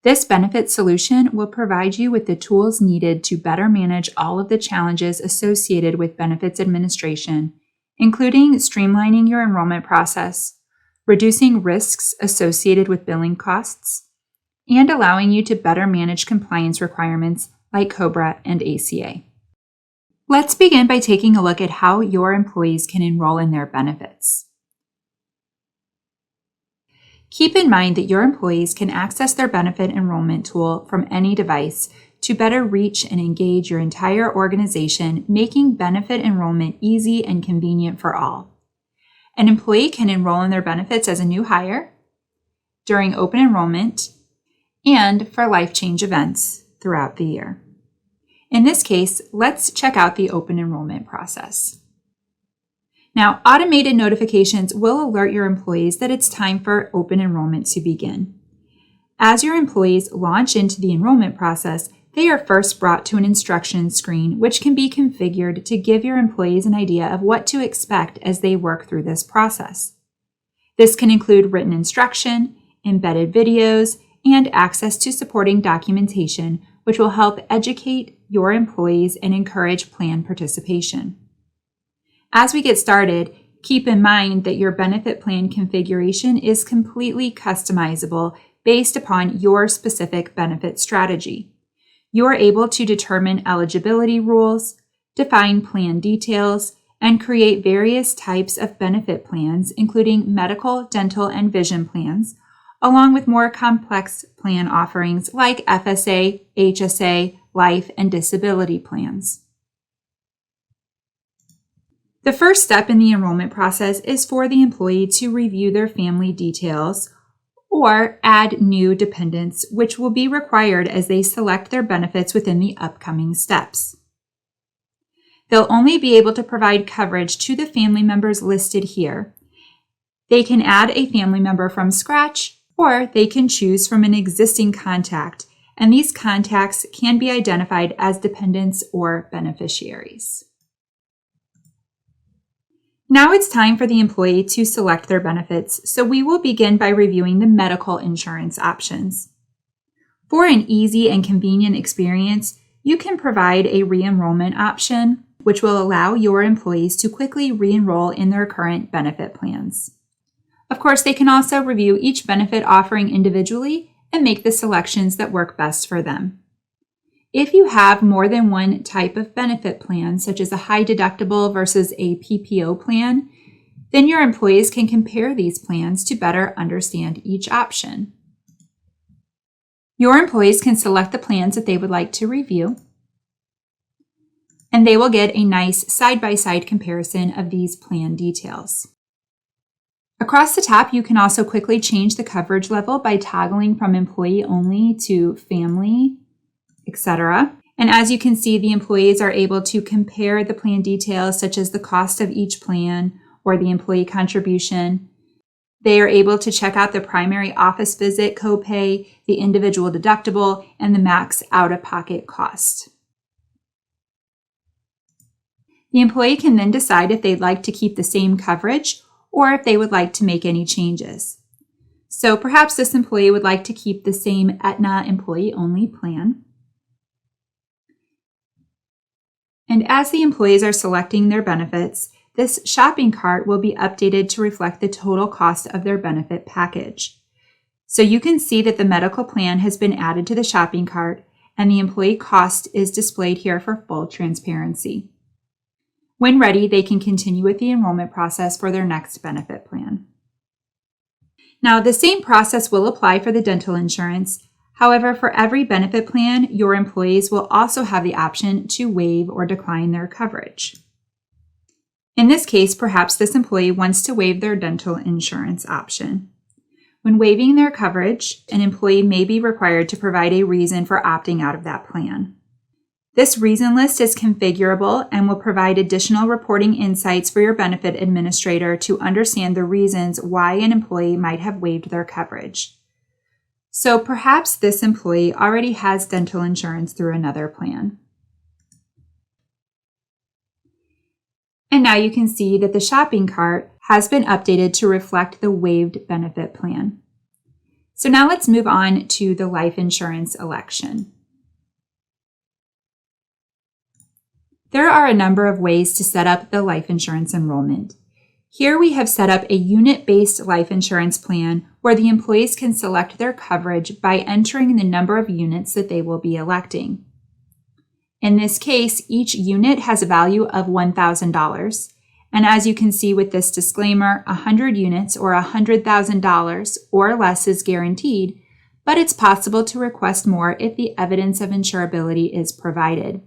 This benefits solution will provide you with the tools needed to better manage all of the challenges associated with benefits administration, including streamlining your enrollment process, reducing risks associated with billing costs, and allowing you to better manage compliance requirements like COBRA and ACA. Let's begin by taking a look at how your employees can enroll in their benefits. Keep in mind that your employees can access their benefit enrollment tool from any device to better reach and engage your entire organization, making benefit enrollment easy and convenient for all. An employee can enroll in their benefits as a new hire, during open enrollment, and for life change events throughout the year. In this case, let's check out the open enrollment process. Now, automated notifications will alert your employees that it's time for open enrollment to begin. As your employees launch into the enrollment process, they are first brought to an instruction screen, which can be configured to give your employees an idea of what to expect as they work through this process. This can include written instruction, embedded videos, and access to supporting documentation, which will help educate your employees and encourage plan participation. As we get started, keep in mind that your benefit plan configuration is completely customizable based upon your specific benefit strategy. You are able to determine eligibility rules, define plan details, and create various types of benefit plans, including medical, dental, and vision plans, along with more complex plan offerings like FSA, HSA, life, and disability plans. The first step in the enrollment process is for the employee to review their family details or add new dependents, which will be required as they select their benefits within the upcoming steps. They'll only be able to provide coverage to the family members listed here. They can add a family member from scratch, or they can choose from an existing contact, and these contacts can be identified as dependents or beneficiaries. Now it's time for the employee to select their benefits, so we will begin by reviewing the medical insurance options. For an easy and convenient experience, you can provide a re-enrollment option, which will allow your employees to quickly re-enroll in their current benefit plans. Of course, they can also review each benefit offering individually and make the selections that work best for them. If you have more than one type of benefit plan, such as a high deductible versus a PPO plan, then your employees can compare these plans to better understand each option. Your employees can select the plans that they would like to review, and they will get a nice side-by-side comparison of these plan details. Across the top, you can also quickly change the coverage level by toggling from employee only to family, etc. And as you can see, the employees are able to compare the plan details such as the cost of each plan or the employee contribution. They are able to check out the primary office visit copay, the individual deductible, and the max out-of-pocket cost. The employee can then decide if they'd like to keep the same coverage or if they would like to make any changes. So perhaps this employee would like to keep the same Aetna employee-only plan. And as the employees are selecting their benefits, this shopping cart will be updated to reflect the total cost of their benefit package. So you can see that the medical plan has been added to the shopping cart, and the employee cost is displayed here for full transparency. When ready, they can continue with the enrollment process for their next benefit plan. Now, the same process will apply for the dental insurance. However, for every benefit plan, your employees will also have the option to waive or decline their coverage. In this case, perhaps this employee wants to waive their dental insurance option. When waiving their coverage, an employee may be required to provide a reason for opting out of that plan. This reason list is configurable and will provide additional reporting insights for your benefit administrator to understand the reasons why an employee might have waived their coverage. So perhaps this employee already has dental insurance through another plan. And now you can see that the shopping cart has been updated to reflect the waived benefit plan. So now let's move on to the life insurance election. There are a number of ways to set up the life insurance enrollment. Here we have set up a unit-based life insurance plan where the employees can select their coverage by entering the number of units that they will be electing. In this case, each unit has a value of $1,000. And as you can see with this disclaimer, 100 units or $100,000 or less is guaranteed, but it's possible to request more if the evidence of insurability is provided.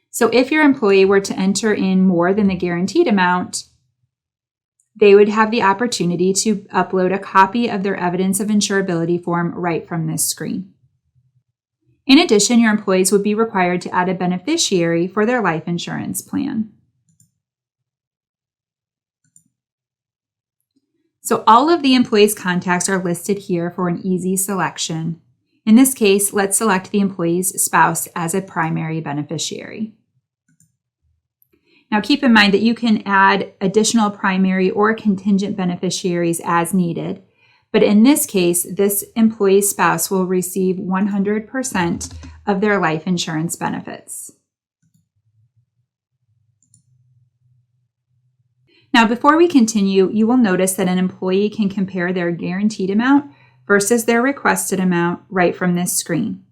So if your employee were to enter in more than the guaranteed amount, they would have the opportunity to upload a copy of their evidence of insurability form right from this screen. In addition, your employees would be required to add a beneficiary for their life insurance plan. So all of the employees' contacts are listed here for an easy selection. In this case, let's select the employee's spouse as a primary beneficiary. Now keep in mind that you can add additional primary or contingent beneficiaries as needed, but in this case, this employee's spouse will receive 100% of their life insurance benefits. Now before we continue, you will notice that an employee can compare their guaranteed amount versus their requested amount right from this screen.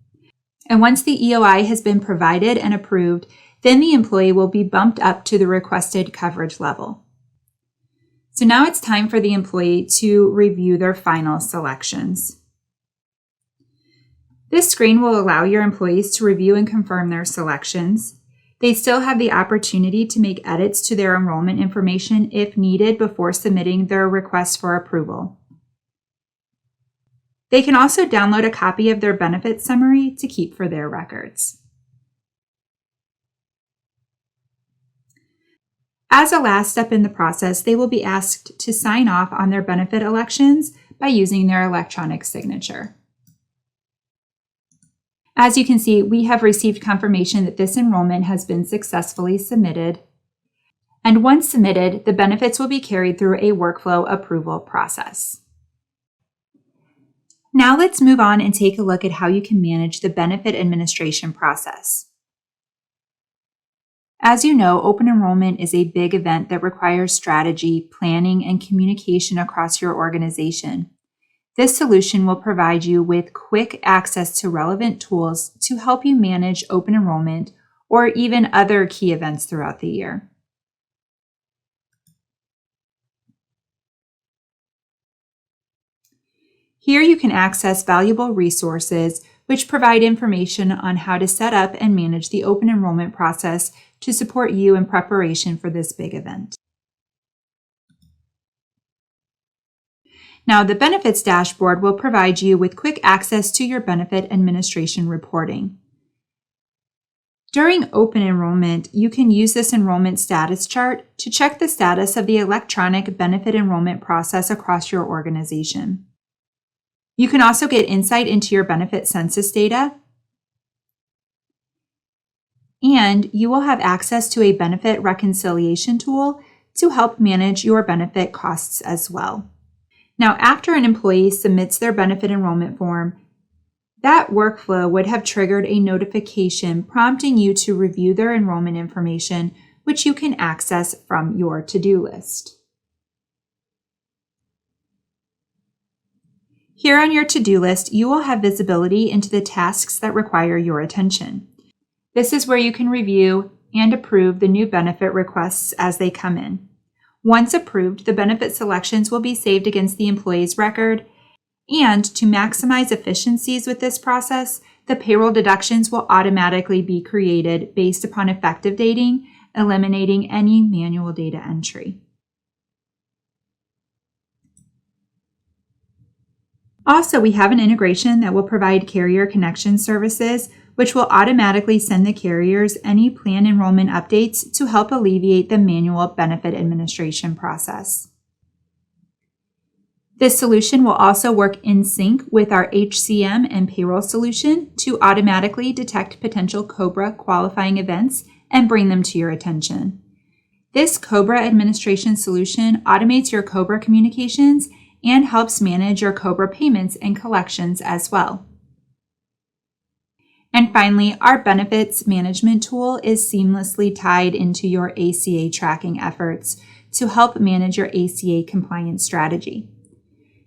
And once the EOI has been provided and approved, then the employee will be bumped up to the requested coverage level. So now it's time for the employee to review their final selections. This screen will allow your employees to review and confirm their selections. They still have the opportunity to make edits to their enrollment information if needed before submitting their request for approval. They can also download a copy of their benefit summary to keep for their records. As a last step in the process, they will be asked to sign off on their benefit elections by using their electronic signature. As you can see, we have received confirmation that this enrollment has been successfully submitted. And once submitted, the benefits will be carried through a workflow approval process. Now let's move on and take a look at how you can manage the benefit administration process. As you know, open enrollment is a big event that requires strategy, planning, and communication across your organization. This solution will provide you with quick access to relevant tools to help you manage open enrollment or even other key events throughout the year. Here you can access valuable resources which provide information on how to set up and manage the open enrollment process to support you in preparation for this big event. Now, the benefits dashboard will provide you with quick access to your benefit administration reporting. During open enrollment, you can use this enrollment status chart to check the status of the electronic benefit enrollment process across your organization. You can also get insight into your benefit census data, and you will have access to a benefit reconciliation tool to help manage your benefit costs as well. Now, after an employee submits their benefit enrollment form, that workflow would have triggered a notification prompting you to review their enrollment information, which you can access from your to-do list. Here on your to-do list, you will have visibility into the tasks that require your attention. This is where you can review and approve the new benefit requests as they come in. Once approved, the benefit selections will be saved against the employee's record, and to maximize efficiencies with this process, the payroll deductions will automatically be created based upon effective dating, eliminating any manual data entry. Also, we have an integration that will provide carrier connection services, which will automatically send the carriers any plan enrollment updates to help alleviate the manual benefit administration process. This solution will also work in sync with our HCM and payroll solution to automatically detect potential COBRA qualifying events and bring them to your attention. This COBRA administration solution automates your COBRA communications and helps manage your COBRA payments and collections as well. And finally, our benefits management tool is seamlessly tied into your ACA tracking efforts to help manage your ACA compliance strategy.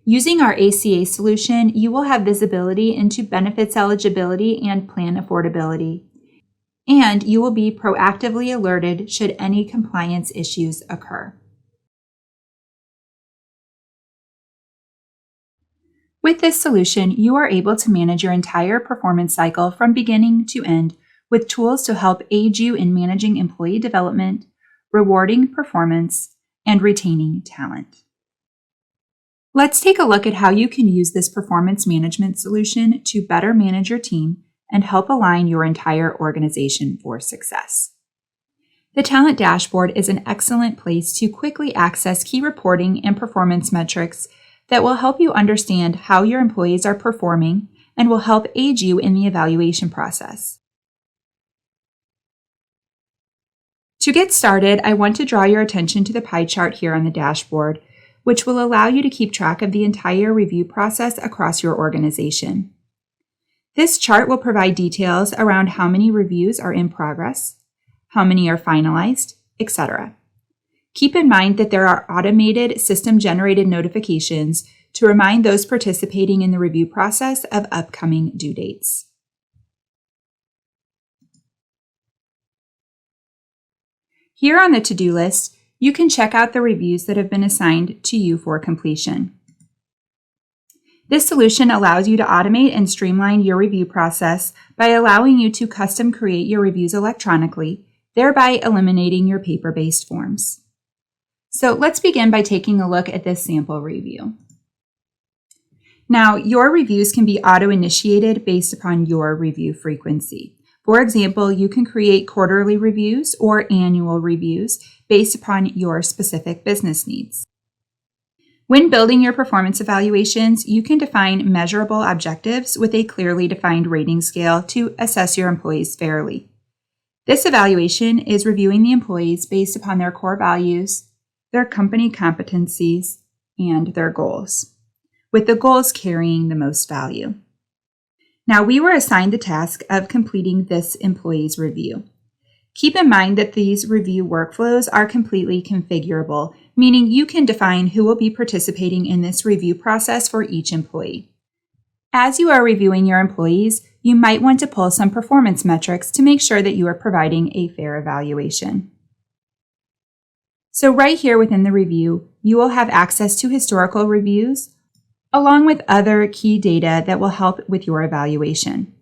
Using our ACA solution, you will have visibility into benefits eligibility and plan affordability, and you will be proactively alerted should any compliance issues occur. With this solution, you are able to manage your entire performance cycle from beginning to end with tools to help aid you in managing employee development, rewarding performance, and retaining talent. Let's take a look at how you can use this performance management solution to better manage your team and help align your entire organization for success. The Talent Dashboard is an excellent place to quickly access key reporting and performance metrics that will help you understand how your employees are performing and will help aid you in the evaluation process. To get started, I want to draw your attention to the pie chart here on the dashboard, which will allow you to keep track of the entire review process across your organization. This chart will provide details around how many reviews are in progress, how many are finalized, etc. Keep in mind that there are automated system-generated notifications to remind those participating in the review process of upcoming due dates. Here on the to-do list, you can check out the reviews that have been assigned to you for completion. This solution allows you to automate and streamline your review process by allowing you to custom create your reviews electronically, thereby eliminating your paper-based forms. So let's begin by taking a look at this sample review. Now, your reviews can be auto-initiated based upon your review frequency. For example, you can create quarterly reviews or annual reviews based upon your specific business needs. When building your performance evaluations, you can define measurable objectives with a clearly defined rating scale to assess your employees fairly. This evaluation is reviewing the employees based upon their core values, their company competencies, and their goals, with the goals carrying the most value. Now, we were assigned the task of completing this employee's review. Keep in mind that these review workflows are completely configurable, meaning you can define who will be participating in this review process for each employee. As you are reviewing your employees, you might want to pull some performance metrics to make sure that you are providing a fair evaluation. So right here within the review, you will have access to historical reviews, along with other key data that will help with your evaluation.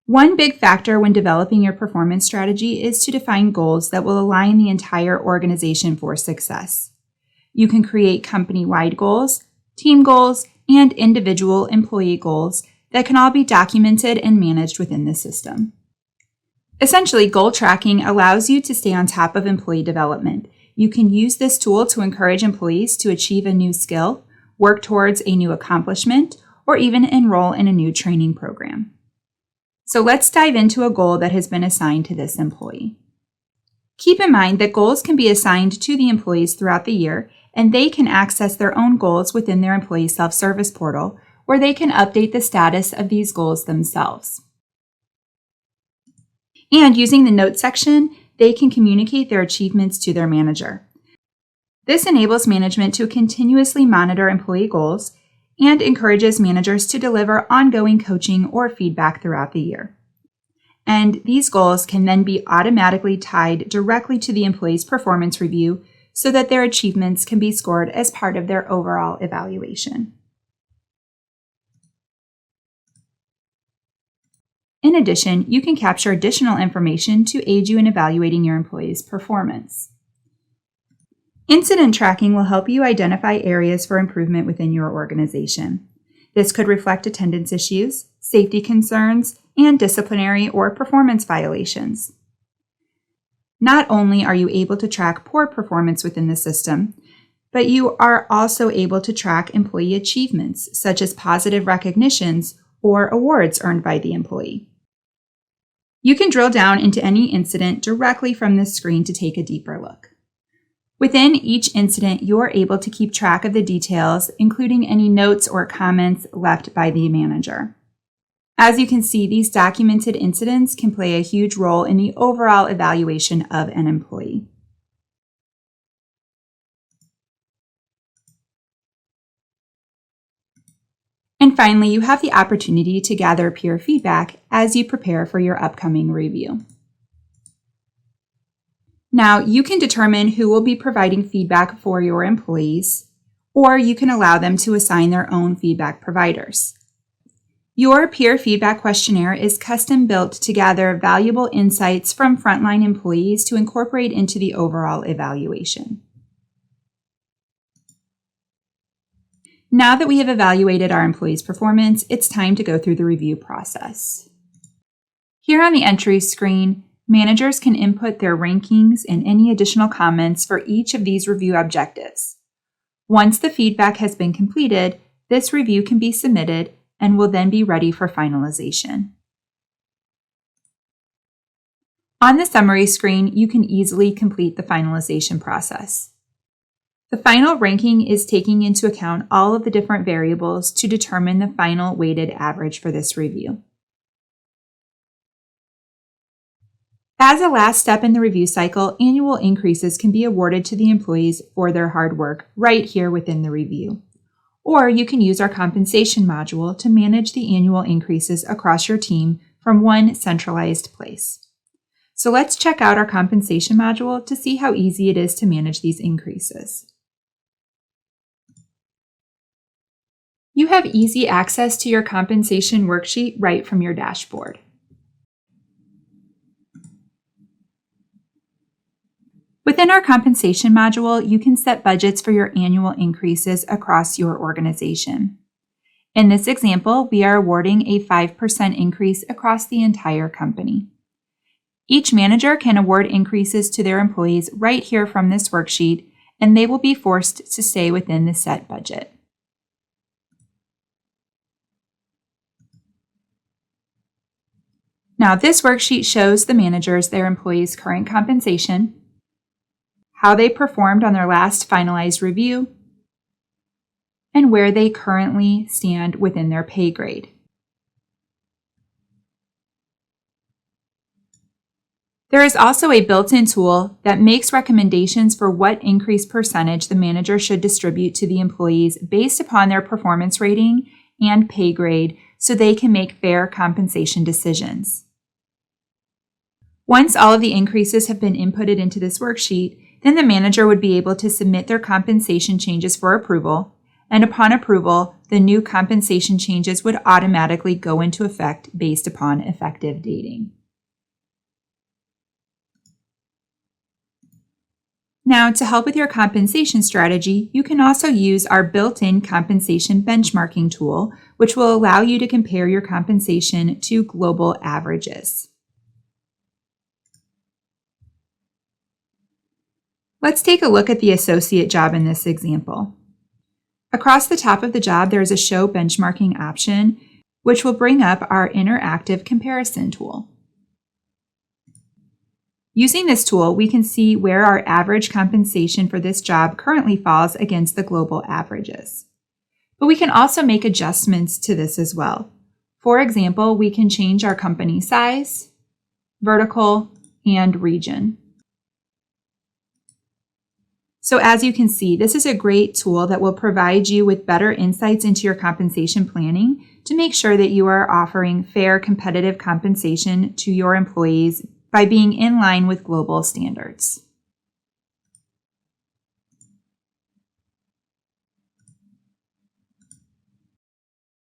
One big factor when developing your performance strategy is to define goals that will align the entire organization for success. You can create company-wide goals, team goals, and individual employee goals that can all be documented and managed within the system. Essentially, goal tracking allows you to stay on top of employee development. You can use this tool to encourage employees to achieve a new skill, work towards a new accomplishment, or even enroll in a new training program. So let's dive into a goal that has been assigned to this employee. Keep in mind that goals can be assigned to the employees throughout the year, and they can access their own goals within their employee self-service portal, where they can update the status of these goals themselves. And using the notes section, they can communicate their achievements to their manager. This enables management to continuously monitor employee goals and encourages managers to deliver ongoing coaching or feedback throughout the year. And these goals can then be automatically tied directly to the employee's performance review so that their achievements can be scored as part of their overall evaluation. In addition, you can capture additional information to aid you in evaluating your employees' performance. Incident tracking will help you identify areas for improvement within your organization. This could reflect attendance issues, safety concerns, and disciplinary or performance violations. Not only are you able to track poor performance within the system, but you are also able to track employee achievements, such as positive recognitions or awards earned by the employee. You can drill down into any incident directly from this screen to take a deeper look. Within each incident, you are able to keep track of the details, including any notes or comments left by the manager. As you can see, these documented incidents can play a huge role in the overall evaluation of an employee. And finally, you have the opportunity to gather peer feedback as you prepare for your upcoming review. Now, you can determine who will be providing feedback for your employees, or you can allow them to assign their own feedback providers. Your peer feedback questionnaire is custom built to gather valuable insights from frontline employees to incorporate into the overall evaluation. Now that we have evaluated our employees' performance, it's time to go through the review process. Here on the entry screen, managers can input their rankings and any additional comments for each of these review objectives. Once the feedback has been completed, this review can be submitted and will then be ready for finalization. On the summary screen, you can easily complete the finalization process. The final ranking is taking into account all of the different variables to determine the final weighted average for this review. As a last step in the review cycle, annual increases can be awarded to the employees for their hard work right here within the review. Or you can use our compensation module to manage the annual increases across your team from one centralized place. So let's check out our compensation module to see how easy it is to manage these increases. You have easy access to your compensation worksheet right from your dashboard. Within our compensation module, you can set budgets for your annual increases across your organization. In this example, we are awarding a 5% increase across the entire company. Each manager can award increases to their employees right here from this worksheet, and they will be forced to stay within the set budget. Now, this worksheet shows the managers their employees' current compensation, how they performed on their last finalized review, and where they currently stand within their pay grade. There is also a built-in tool that makes recommendations for what increase percentage the manager should distribute to the employees based upon their performance rating and pay grade so they can make fair compensation decisions. Once all of the increases have been inputted into this worksheet, then the manager would be able to submit their compensation changes for approval, and upon approval, the new compensation changes would automatically go into effect based upon effective dating. Now, to help with your compensation strategy, you can also use our built-in compensation benchmarking tool, which will allow you to compare your compensation to global averages. Let's take a look at the associate job in this example. Across the top of the job, there is a Show Benchmarking option, which will bring up our interactive comparison tool. Using this tool, we can see where our average compensation for this job currently falls against the global averages. But we can also make adjustments to this as well. For example, we can change our company size, vertical, and region. So as you can see, this is a great tool that will provide you with better insights into your compensation planning to make sure that you are offering fair, competitive compensation to your employees by being in line with global standards.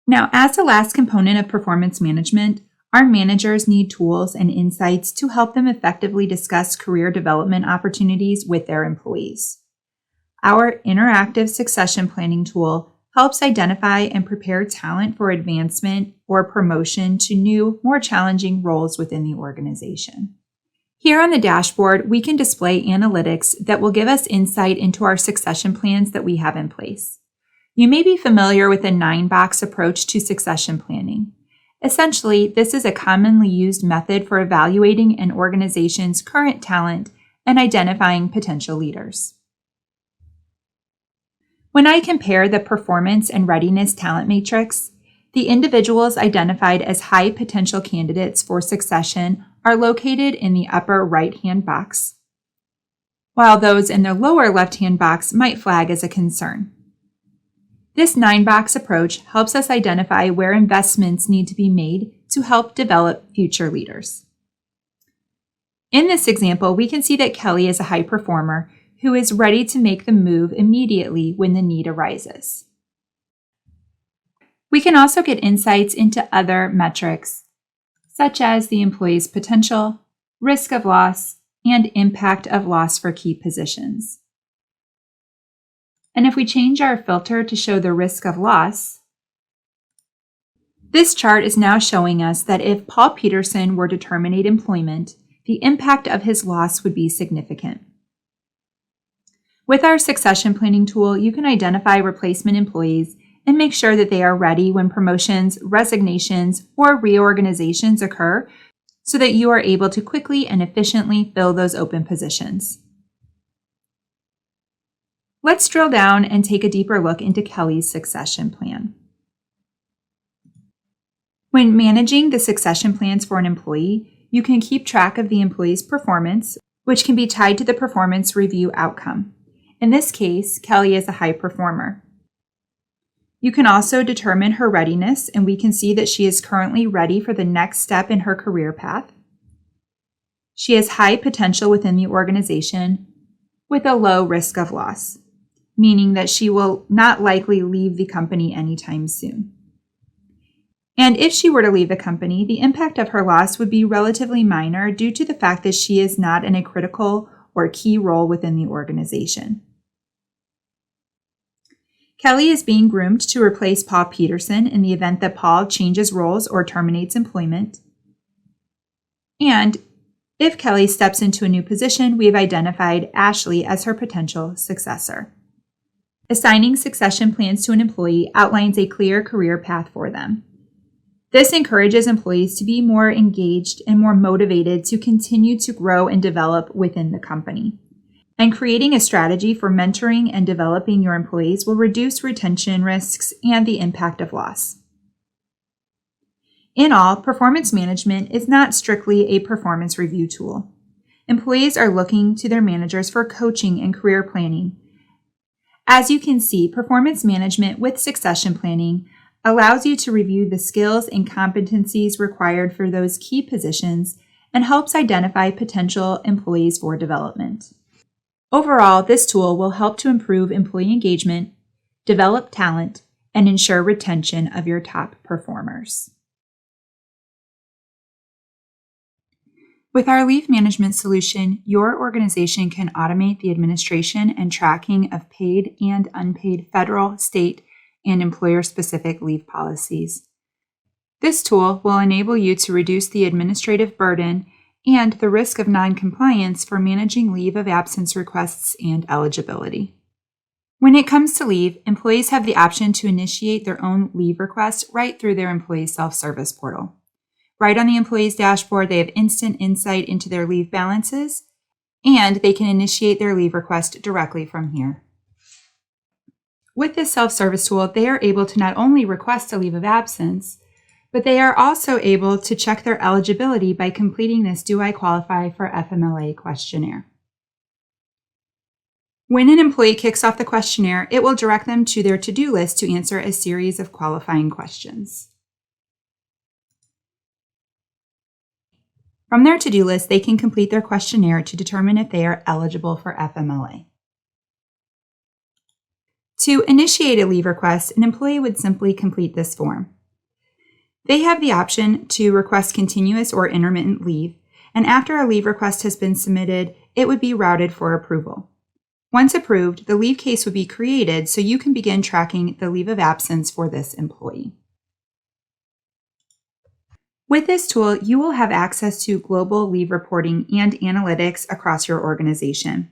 Now, as the last component of performance management, our managers need tools and insights to help them effectively discuss career development opportunities with their employees. Our interactive succession planning tool helps identify and prepare talent for advancement or promotion to new, more challenging roles within the organization. Here on the dashboard, we can display analytics that will give us insight into our succession plans that we have in place. You may be familiar with a 9-box approach to succession planning. Essentially, this is a commonly used method for evaluating an organization's current talent and identifying potential leaders. When I compare the performance and readiness talent matrix, the individuals identified as high potential candidates for succession are located in the upper right-hand box, while those in the lower left-hand box might flag as a concern. This 9-box approach helps us identify where investments need to be made to help develop future leaders. In this example, we can see that Kelly is a high performer who is ready to make the move immediately when the need arises. We can also get insights into other metrics, such as the employee's potential, risk of loss, and impact of loss for key positions. And if we change our filter to show the risk of loss, this chart is now showing us that if Paul Peterson were to terminate employment, the impact of his loss would be significant. With our succession planning tool, you can identify replacement employees and make sure that they are ready when promotions, resignations, or reorganizations occur so that you are able to quickly and efficiently fill those open positions. Let's drill down and take a deeper look into Kelly's succession plan. When managing the succession plans for an employee, you can keep track of the employee's performance, which can be tied to the performance review outcome. In this case, Kelly is a high performer. You can also determine her readiness, and we can see that she is currently ready for the next step in her career path. She has high potential within the organization with a low risk of loss, meaning that she will not likely leave the company anytime soon. And if she were to leave the company, the impact of her loss would be relatively minor due to the fact that she is not in a critical or key role within the organization. Kelly is being groomed to replace Paul Peterson in the event that Paul changes roles or terminates employment. And if Kelly steps into a new position, we have identified Ashley as her potential successor. Assigning succession plans to an employee outlines a clear career path for them. This encourages employees to be more engaged and more motivated to continue to grow and develop within the company. And creating a strategy for mentoring and developing your employees will reduce retention risks and the impact of loss. In all, performance management is not strictly a performance review tool. Employees are looking to their managers for coaching and career planning. As you can see, performance management with succession planning allows you to review the skills and competencies required for those key positions and helps identify potential employees for development. Overall, this tool will help to improve employee engagement, develop talent, and ensure retention of your top performers. With our leave management solution, your organization can automate the administration and tracking of paid and unpaid federal, state, and employer-specific leave policies. This tool will enable you to reduce the administrative burden and the risk of non-compliance for managing leave of absence requests and eligibility. When it comes to leave, employees have the option to initiate their own leave request right through their employee self-service portal. Right on the employee's dashboard, they have instant insight into their leave balances, and they can initiate their leave request directly from here. With this self-service tool, they are able to not only request a leave of absence, but they are also able to check their eligibility by completing this Do I Qualify for FMLA questionnaire. When an employee kicks off the questionnaire, it will direct them to their to-do list to answer a series of qualifying questions. From their to-do list, they can complete their questionnaire to determine if they are eligible for FMLA. To initiate a leave request, an employee would simply complete this form. They have the option to request continuous or intermittent leave, and after a leave request has been submitted, it would be routed for approval. Once approved, the leave case would be created so you can begin tracking the leave of absence for this employee. With this tool, you will have access to global leave reporting and analytics across your organization.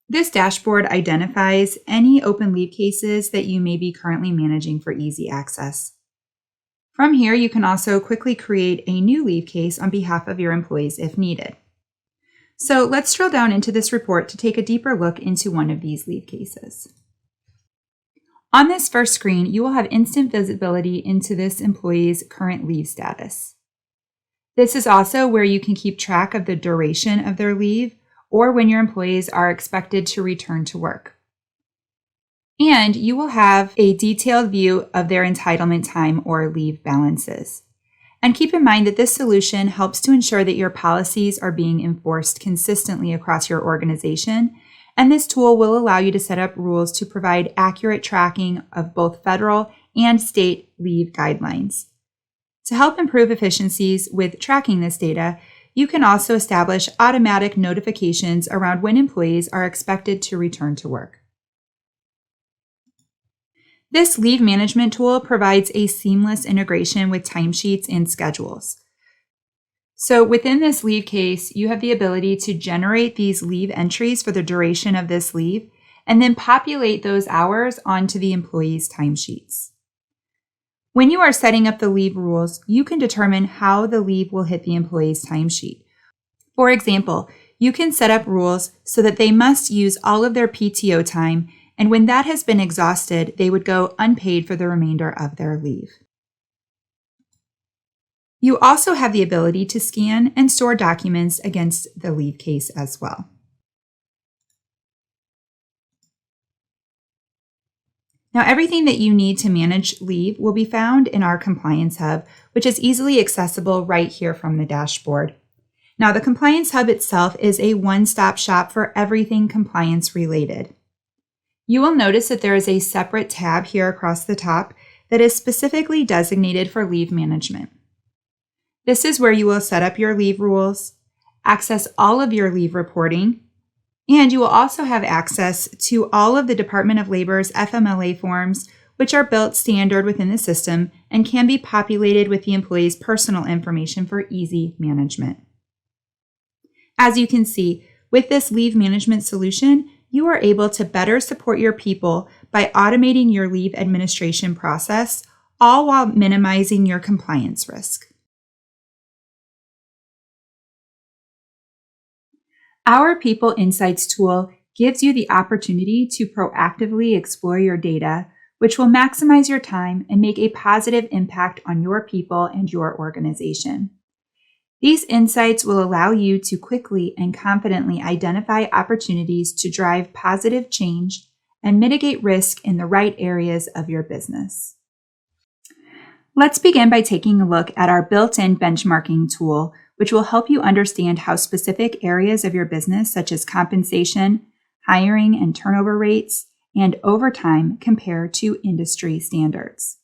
This dashboard identifies any open leave cases that you may be currently managing for easy access. From here, you can also quickly create a new leave case on behalf of your employees if needed. So let's drill down into this report to take a deeper look into one of these leave cases. On this first screen, you will have instant visibility into this employee's current leave status. This is also where you can keep track of the duration of their leave or when your employees are expected to return to work. And you will have a detailed view of their entitlement time or leave balances. And keep in mind that this solution helps to ensure that your policies are being enforced consistently across your organization. And this tool will allow you to set up rules to provide accurate tracking of both federal and state leave guidelines. To help improve efficiencies with tracking this data, you can also establish automatic notifications around when employees are expected to return to work. This leave management tool provides a seamless integration with timesheets and schedules. So within this leave case, you have the ability to generate these leave entries for the duration of this leave and then populate those hours onto the employee's timesheets. When you are setting up the leave rules, you can determine how the leave will hit the employee's timesheet. For example, you can set up rules so that they must use all of their PTO time, and when that has been exhausted, they would go unpaid for the remainder of their leave. You also have the ability to scan and store documents against the leave case as well. Now, everything that you need to manage leave will be found in our Compliance Hub, which is easily accessible right here from the dashboard. Now, the Compliance Hub itself is a one-stop shop for everything compliance related. You will notice that there is a separate tab here across the top that is specifically designated for leave management. This is where you will set up your leave rules, access all of your leave reporting, and you will also have access to all of the Department of Labor's FMLA forms, which are built standard within the system and can be populated with the employee's personal information for easy management. As you can see, with this leave management solution, you are able to better support your people by automating your leave administration process, all while minimizing your compliance risk. Our People Insights tool gives you the opportunity to proactively explore your data, which will maximize your time and make a positive impact on your people and your organization. These insights will allow you to quickly and confidently identify opportunities to drive positive change and mitigate risk in the right areas of your business. Let's begin by taking a look at our built-in benchmarking tool, which will help you understand how specific areas of your business, such as compensation, hiring and turnover rates, and overtime, compare to industry standards.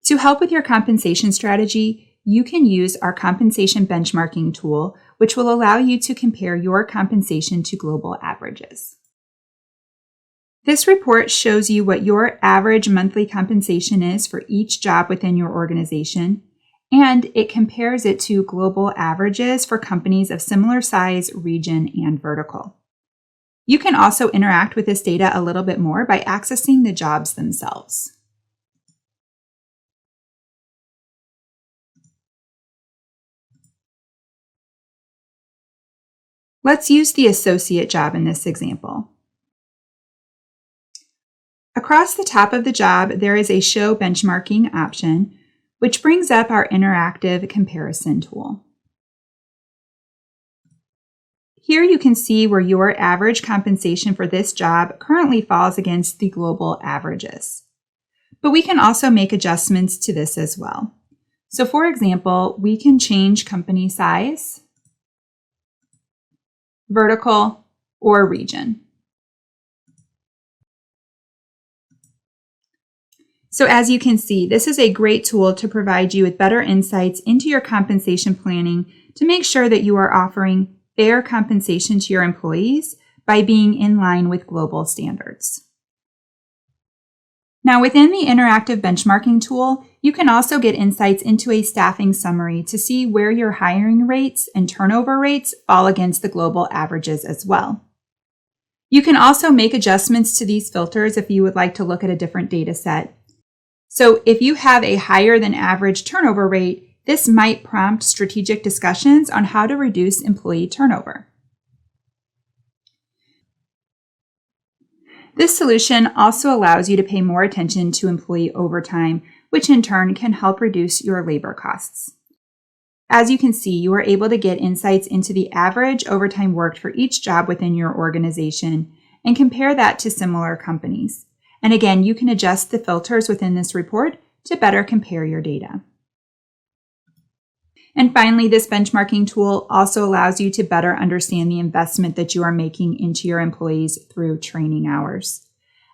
To help with your compensation strategy, you can use our compensation benchmarking tool, which will allow you to compare your compensation to global averages. This report shows you what your average monthly compensation is for each job within your organization, and it compares it to global averages for companies of similar size, region, and vertical. You can also interact with this data a little bit more by accessing the jobs themselves. Let's use the associate job in this example. Across the top of the job, there is a Show Benchmarking option, which brings up our interactive comparison tool. Here you can see where your average compensation for this job currently falls against the global averages. But we can also make adjustments to this as well. So for example, we can change company size, vertical, or region. So as you can see, this is a great tool to provide you with better insights into your compensation planning to make sure that you are offering fair compensation to your employees by being in line with global standards. Now, within the interactive benchmarking tool, you can also get insights into a staffing summary to see where your hiring rates and turnover rates fall against the global averages as well. You can also make adjustments to these filters if you would like to look at a different data set. So if you have a higher than average turnover rate, this might prompt strategic discussions on how to reduce employee turnover. This solution also allows you to pay more attention to employee overtime, which in turn can help reduce your labor costs. As you can see, you are able to get insights into the average overtime worked for each job within your organization and compare that to similar companies. And again, you can adjust the filters within this report to better compare your data. And finally, this benchmarking tool also allows you to better understand the investment that you are making into your employees through training hours.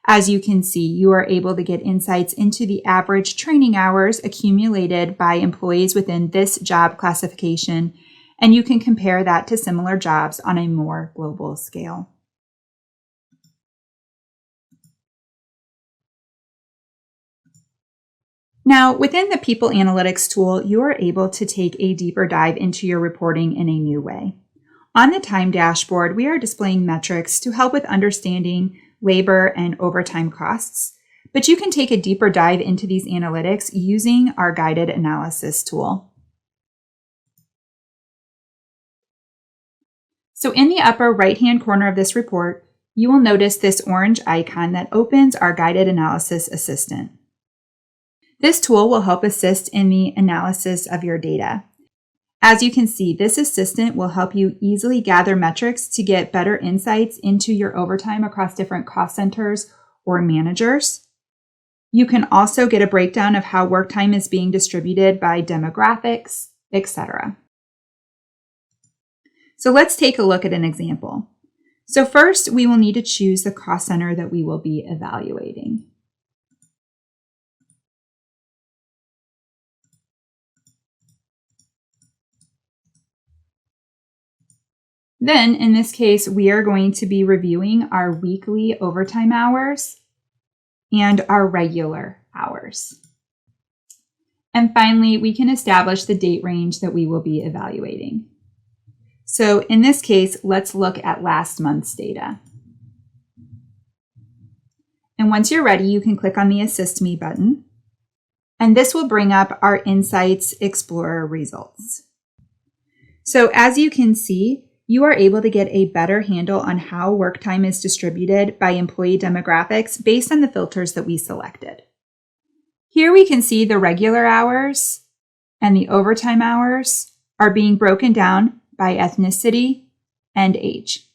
As you can see, you are able to get insights into the average training hours accumulated by employees within this job classification, and you can compare that to similar jobs on a more global scale. Now, within the People Analytics tool, you are able to take a deeper dive into your reporting in a new way. On the time dashboard, we are displaying metrics to help with understanding labor and overtime costs, but you can take a deeper dive into these analytics using our guided analysis tool. So in the upper right-hand corner of this report, you will notice this orange icon that opens our guided analysis assistant. This tool will help assist in the analysis of your data. As you can see, this assistant will help you easily gather metrics to get better insights into your overtime across different cost centers or managers. You can also get a breakdown of how work time is being distributed by demographics, etc. So let's take a look at an example. So first, we will need to choose the cost center that we will be evaluating. Then, in this case, we are going to be reviewing our weekly overtime hours and our regular hours. And finally, we can establish the date range that we will be evaluating. So in this case, let's look at last month's data. And once you're ready, you can click on the Assist Me button, and this will bring up our Insights Explorer results. So as you can see, you are able to get a better handle on how work time is distributed by employee demographics based on the filters that we selected. Here we can see the regular hours and the overtime hours are being broken down by ethnicity and age.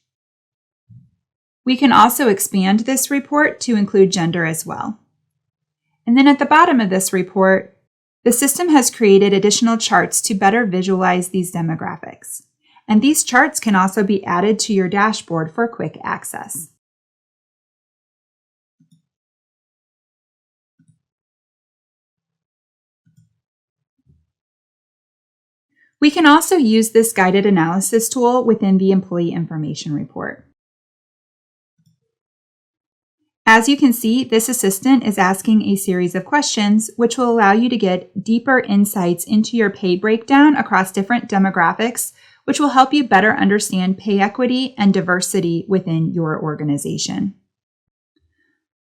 We can also expand this report to include gender as well. And then at the bottom of this report, the system has created additional charts to better visualize these demographics. And these charts can also be added to your dashboard for quick access. We can also use this guided analysis tool within the Employee Information Report. As you can see, this assistant is asking a series of questions, which will allow you to get deeper insights into your pay breakdown across different demographics, which will help you better understand pay equity and diversity within your organization.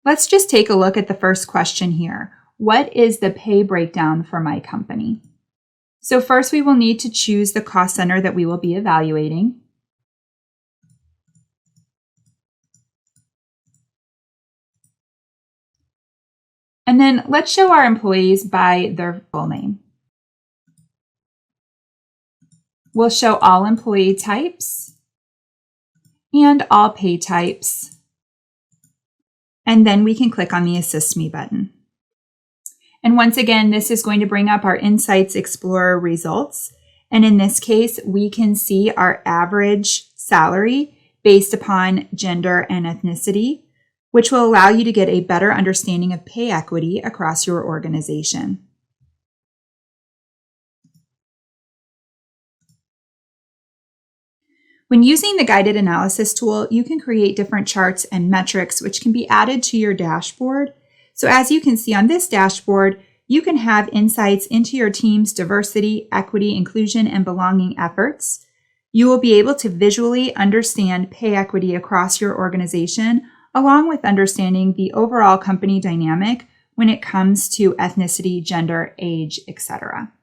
Let's just take a look at the first question here. What is the pay breakdown for my company? So first, we will need to choose the cost center that we will be evaluating. And then let's show our employees by their full name. We'll show all employee types and all pay types. And then we can click on the Assist Me button. And once again, this is going to bring up our Insights Explorer results. And in this case, we can see our average salary based upon gender and ethnicity, which will allow you to get a better understanding of pay equity across your organization. When using the guided analysis tool, you can create different charts and metrics which can be added to your dashboard. So as you can see on this dashboard, you can have insights into your team's diversity, equity, inclusion, and belonging efforts. You will be able to visually understand pay equity across your organization, along with understanding the overall company dynamic when it comes to ethnicity, gender, age, etc.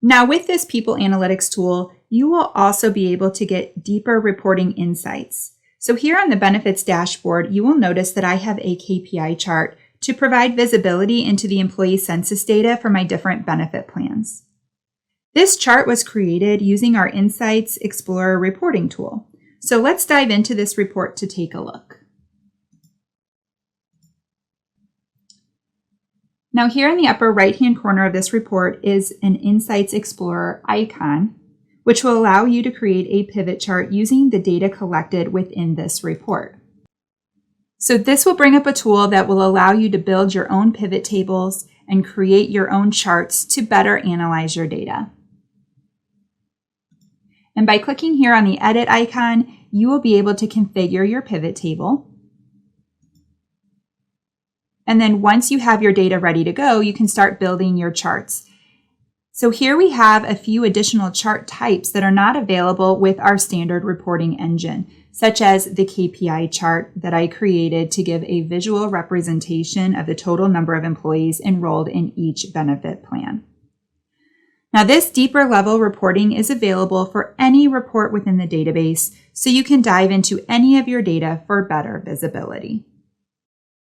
Now, with this People Analytics tool, you will also be able to get deeper reporting insights. So here on the benefits dashboard, you will notice that I have a KPI chart to provide visibility into the employee census data for my different benefit plans. This chart was created using our Insights Explorer reporting tool. So let's dive into this report to take a look. Now here in the upper right-hand corner of this report is an Insights Explorer icon, which will allow you to create a pivot chart using the data collected within this report. So this will bring up a tool that will allow you to build your own pivot tables and create your own charts to better analyze your data. And by clicking here on the edit icon, you will be able to configure your pivot table. And then once you have your data ready to go, you can start building your charts. So here we have a few additional chart types that are not available with our standard reporting engine, such as the KPI chart that I created to give a visual representation of the total number of employees enrolled in each benefit plan. Now, this deeper level reporting is available for any report within the database, so you can dive into any of your data for better visibility.